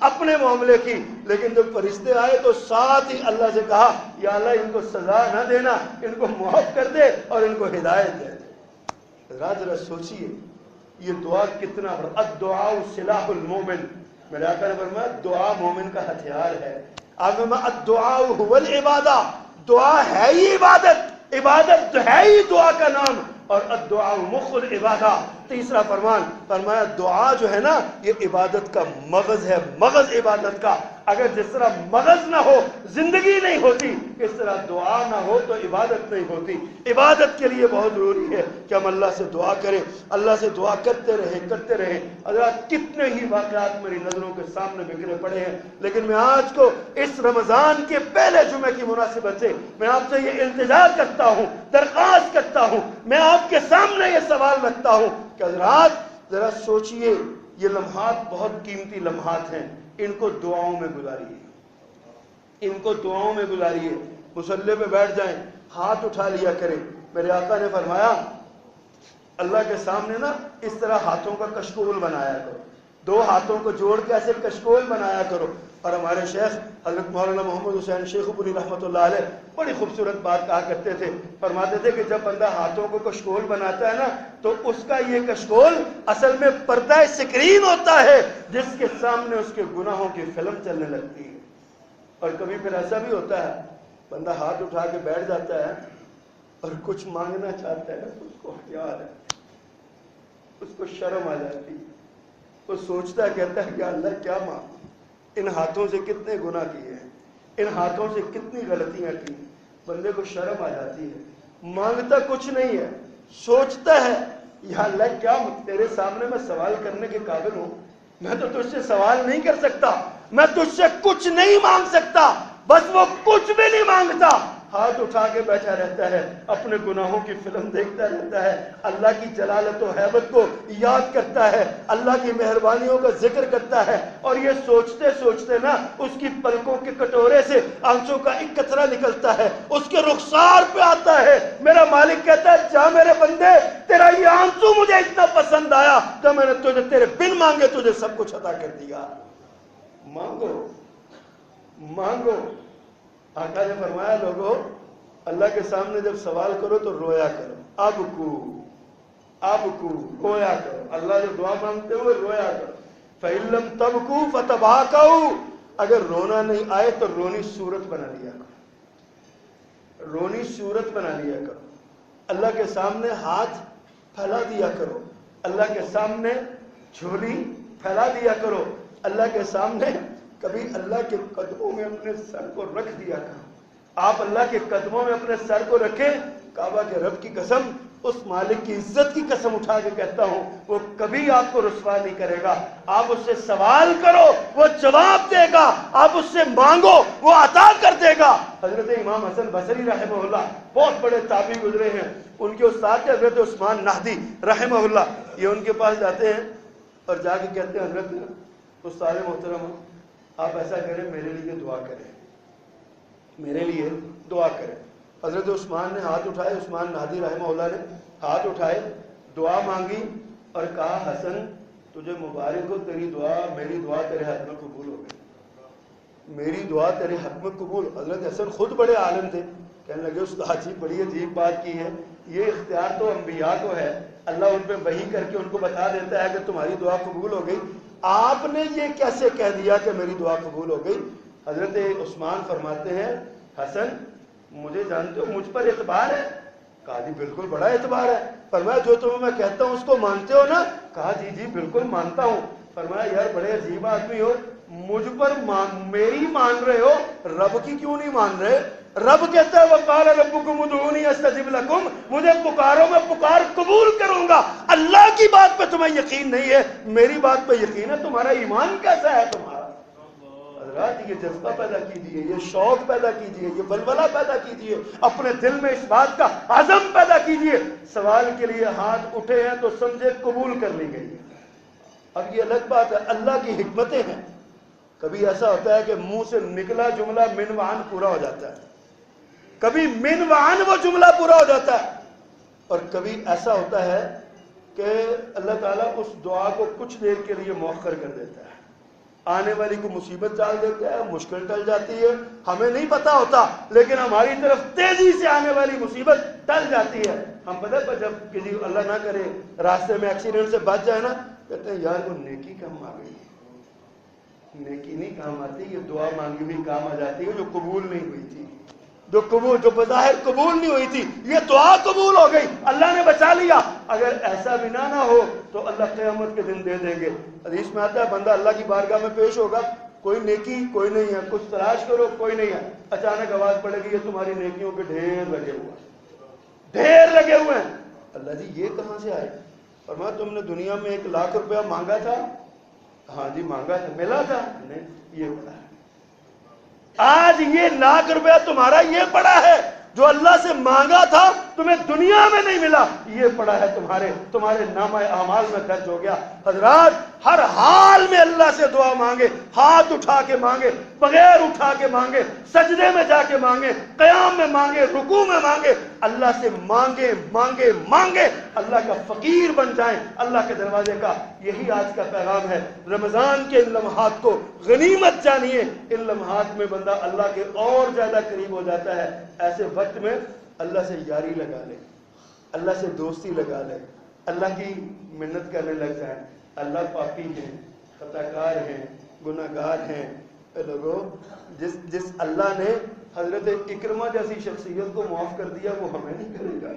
[SPEAKER 1] اپنے معاملے کی، لیکن جب فرشتے آئے تو ساتھ ہی اللہ سے کہا یا اللہ ان کو سزا نہ دینا، ان کو معاف کر دے اور ان کو ہدایت دے دے۔ حضرات ذرا سوچئے یہ دعا کتنا بڑا، الدعاء سلاح المومن، میرے آقا نے فرمایا دعا مومن کا ہتھیار ہے۔ آپ میں الدعاء هو العبادہ، دعا ہے ہی عبادت، عبادت ہے ہی دعا کا نام، اور الدعاء مخ العبادہ۔ تیسرا فرمان فرمایا دعا جو ہے نا یہ عبادت کا مغز ہے، مغز عبادت کا۔ اگر جس طرح مغز نہ ہو زندگی نہیں ہوتی، اس طرح دعا نہ ہو تو عبادت نہیں ہوتی۔ عبادت کے لیے بہت ضروری ہے کہ ہم اللہ سے دعا کریں، اللہ سے دعا کرتے رہیں۔ حضرات کتنے ہی واقعات میری نظروں کے سامنے بکھرے پڑے ہیں، لیکن میں آج کو اس رمضان کے پہلے جمعے کی مناسبت سے میں آپ سے یہ التجا کرتا ہوں، درخواست کرتا ہوں، میں آپ کے سامنے یہ سوال رکھتا ہوں کہ حضرات ذرا سوچئے یہ لمحات بہت قیمتی لمحات ہیں، ان کو دعاؤں میں گزاریے، ان کو دعاؤں میں گزاریے۔ مصلی پہ بیٹھ جائیں، ہاتھ اٹھا لیا کریں۔ میرے آقا نے فرمایا اللہ کے سامنے نا اس طرح ہاتھوں کا کشکول بنایا کرو، دو ہاتھوں کو جوڑ کے ایسے کشکول بنایا کرو۔ اور ہمارے شیخ حضرت مولانا محمد حسین شیخ پوری رحمۃ اللہ علیہ بڑی خوبصورت بات کہا کرتے تھے، فرماتے تھے کہ جب بندہ ہاتھوں کو کشکول بناتا ہے نا تو اس کا یہ کشکول اصل میں پردہ سکرین ہوتا ہے جس کے سامنے اس کے گناہوں کی فلم چلنے لگتی ہے۔ اور کبھی پھر ایسا بھی ہوتا ہے بندہ ہاتھ اٹھا کے بیٹھ جاتا ہے اور کچھ مانگنا چاہتا ہے نا تو اس کو حیا ہے، اس کو شرم آ جاتی ہے، وہ سوچتا ہے کہتا ہے کہ اللہ کیا مانگوں، ان ہاتھوں سے کتنے گناہ کیے ہیں، ان ہاتھوں سے کتنی غلطیاں کی، بندے کو شرم آ جاتی ہے، مانگتا کچھ نہیں ہے، سوچتا ہے یا اللہ کیا تیرے سامنے میں سوال کرنے کے قابل ہوں، میں تو تجھ سے سوال نہیں کر سکتا، میں تجھ سے کچھ نہیں مانگ سکتا، بس وہ کچھ بھی نہیں مانگتا، ہاتھ اٹھا کے بیٹھا رہتا ہے، اپنے گناہوں کی فلم دیکھتا رہتا ہے، اللہ کی جلالت و ہیبت کو یاد کرتا ہے، اللہ کی مہربانیوں کا ذکر کرتا ہے، اور یہ سوچتے سوچتے نا اس کی پلکوں کے کٹورے سے آنسوں کا ایک قطرہ نکلتا ہے، اس کے رخسار پہ آتا ہے۔ میرا مالک کہتا ہے جا میرے بندے، تیرا یہ آنسو مجھے اتنا پسند آیا کہ میں نے تجھے تیرے بن مانگے تجھے سب کچھ عطا کر دیا۔ مانگو مانگو۔ آقا نے فرمایا لوگو اللہ کے سامنے جب سوال کرو تو رویا کرو، اب کو رویا کرو، اللہ جو دعا مانگتے ہوئے رویا کرو۔ فَإِن لَمْ تَبْكُوا فَتَبَاكَوْا، اگر رونا نہیں آئے تو رونی صورت بنا لیا کرو، رونی صورت بنا لیا کرو، اللہ کے سامنے ہاتھ پھیلا دیا کرو، اللہ کے سامنے جھولی پھیلا دیا کرو، اللہ کے سامنے کبھی اللہ کے قدموں میں اپنے سر کو رکھ دیا کرو۔ آپ اللہ کے قدموں میں اپنے سر کو رکھیں، کعبہ کے رب کی قسم، اس مالک کی عزت کی قسم اٹھا کے کہتا ہوں وہ کبھی آپ کو رسوا نہیں کرے گا۔ آپ اس سے سوال کرو وہ جواب دے گا، آپ اس سے مانگو وہ عطا کر دے گا۔ حضرت امام حسن بصری رحمہ اللہ بہت بڑے تابعی گزرے ہیں، ان کے استاد حضرت عثمان نہدی رحمہ اللہ، یہ ان کے پاس جاتے ہیں اور جا کے کہتے ہیں حضرت استاد محترم آپ ایسا کریں میرے لیے دعا کریں، میرے لیے دعا کریں۔ حضرت عثمان نے ہاتھ اٹھائے، عثمان نہدی رحمہ اللہ نے ہاتھ اٹھائے، دعا مانگی اور کہا حسن تجھے مبارک ہو، تیری دعا میری دعا تیرے حق میں قبول ہو گئی، میری دعا تیرے حق میں قبول۔ حضرت حسن خود بڑے عالم تھے، کہنے لگے استاد جی بڑی عجیب بات کی ہے، یہ اختیار تو انبیاء کو ہے، اللہ ان پہ وحی کر کے ان کو بتا دیتا ہے کہ تمہاری دعا قبول ہو گئی، آپ نے یہ کیسے کہہ دیا کہ میری دعا قبول ہو گئی؟ حضرت عثمان فرماتے ہیں حسن مجھے جانتے ہو مجھ پر اعتبار ہے؟ کہا جی بالکل بڑا اعتبار ہے۔ فرمایا جو تمہیں میں کہتا ہوں اس کو مانتے ہو نا؟ کہا جی جی بالکل مانتا ہوں۔ فرمایا یار بڑے عجیب آدمی ہو، مجھ پر میری مان رہے ہو، رب کی کیوں نہیں مان رہے؟ رب کہتا ہے وَقَالَ رَبُّكُمُ ادْعُونِي أَسْتَجِبْ لَكُمْ، مجھے پکارو میں پکار قبول کروں گا۔ اللہ کی بات پہ تمہیں یقین نہیں ہے، میری بات پہ یقین ہے، تمہارا ایمان کیسا ہے تمہارا؟ حضرات یہ جذبہ پیدا کیجیے، یہ شوق پیدا کیجیے، یہ ولولہ پیدا کیجیے، اپنے دل میں اس بات کا عزم پیدا کیجیے سوال کے لیے ہاتھ اٹھے ہیں تو سمجھے قبول کر لی گئی ہے۔ اب یہ الگ بات ہے، اللہ کی حکمتیں ہیں، کبھی ایسا ہوتا ہے کہ منہ سے نکلا جملہ من وعن پورا ہو جاتا ہے، کبھی من وعن وہ جملہ پورا ہو جاتا ہے، اور کبھی ایسا ہوتا ہے کہ اللہ تعالیٰ اس دعا کو کچھ دیر کے لیے مؤخر کر دیتا ہے، آنے والی کو مصیبت ڈال دیتا ہے، مشکل ٹل جاتی ہے، ہمیں نہیں پتا ہوتا لیکن ہماری طرف تیزی سے آنے والی مصیبت ٹل جاتی ہے۔ ہم پتہ ہے جب کسی اللہ نہ کرے راستے میں ایکسیڈنٹ سے بچ جائے نا، کہتے ہیں یار وہ نیکی کام آ گئی، نیکی نہیں کام آتی، یہ دعا مانگی ہوئی کام آ جاتی ہے جو قبول نہیں ہوئی تھی، جو بظاہر قبول نہیں ہوئی تھی، یہ دعا قبول ہو گئی، اللہ نے بچا لیا۔ اگر ایسا بنا نہ ہو تو اللہ قیامت کے دن دے دیں گے۔ حدیث میں آتا ہے بندہ اللہ کی بارگاہ میں پیش ہوگا، کوئی نیکی کوئی نہیں ہے، کچھ تلاش کرو کوئی نہیں ہے، اچانک آواز پڑے گی یہ تمہاری نیکیوں کے ڈھیر لگے ہوئے ہیں، ڈھیر لگے ہوئے ہیں۔ اللہ جی یہ کہاں سے آئے؟ فرمایا تم نے دنیا میں 1,00,000 روپیہ مانگا تھا؟ ہاں جی مانگا تھا، ملا تھا؟ نہیں، یہ پڑا ہے آج، یہ 1,00,000 روپیہ تمہارا یہ پڑا ہے جو اللہ سے مانگا تھا تمہیں دنیا میں نہیں ملا، یہ پڑا ہے تمہارے نامہ اعمال میں درج ہو گیا۔ حضرات ہر حال میں اللہ سے دعا مانگے، ہاتھ اٹھا کے مانگے، بغیر اٹھا کے مانگے، سجدے میں جا کے مانگے، قیام میں مانگے، رکوع میں مانگے، اللہ سے مانگے مانگے مانگے، اللہ کا فقیر بن جائیں اللہ کے دروازے کا۔ یہی آج کا پیغام ہے۔ رمضان کے ان لمحات کو غنیمت جانیے، ان لمحات میں بندہ اللہ کے اور زیادہ قریب ہو جاتا ہے۔ ایسے وقت میں اللہ سے یاری لگا لے، اللہ سے دوستی لگا لے، اللہ کی منت کرنے لگ جائیں۔ اللہ پاپی ہیں، خطا کار ہیں، گناہ گار ہیں۔ اے لوگوں، جس اللہ نے حضرت اکرمہ جیسی شخصیت کو معاف کر دیا وہ ہمیں نہیں کرے گا؟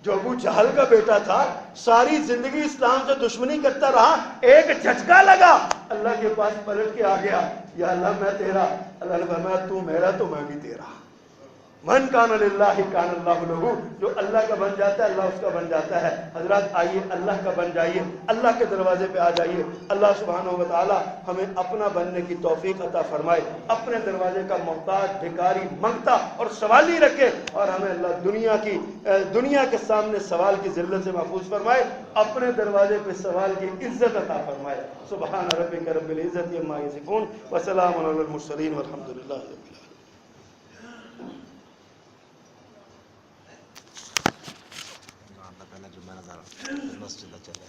[SPEAKER 1] جو ابو جہل کا بیٹا تھا، ساری زندگی اسلام سے دشمنی کرتا رہا، ایک جھٹکا لگا، اللہ کے پاس پلٹ کے آ گیا، یا اللہ میں تیرا۔ اللہ نے فرمایا تو میرا تو میں بھی تیرا۔ من کان للہ کان اللہ لہ، جو اللہ کا بن جاتا ہے اللہ اس کا بن جاتا ہے۔ حضرات آئیے اللہ کا بن جائیے، اللہ کے دروازے پہ آ جائیے۔ اللہ سبحانہ و تعالی ہمیں اپنا بننے کی توفیق عطا فرمائے، اپنے دروازے کا محتاج بھکاری منگتا اور سوالی رکھے، اور ہمیں اللہ دنیا کے سامنے سوال کی ذلت سے محفوظ فرمائے، اپنے دروازے پہ سوال کی عزت عطا فرمائے۔ سبحان ربک رب العزت عما یصفون وسلام علی المرسلین والحمد للہ رب العالمین۔
[SPEAKER 2] پہلا جو میں نظر مسجد چلے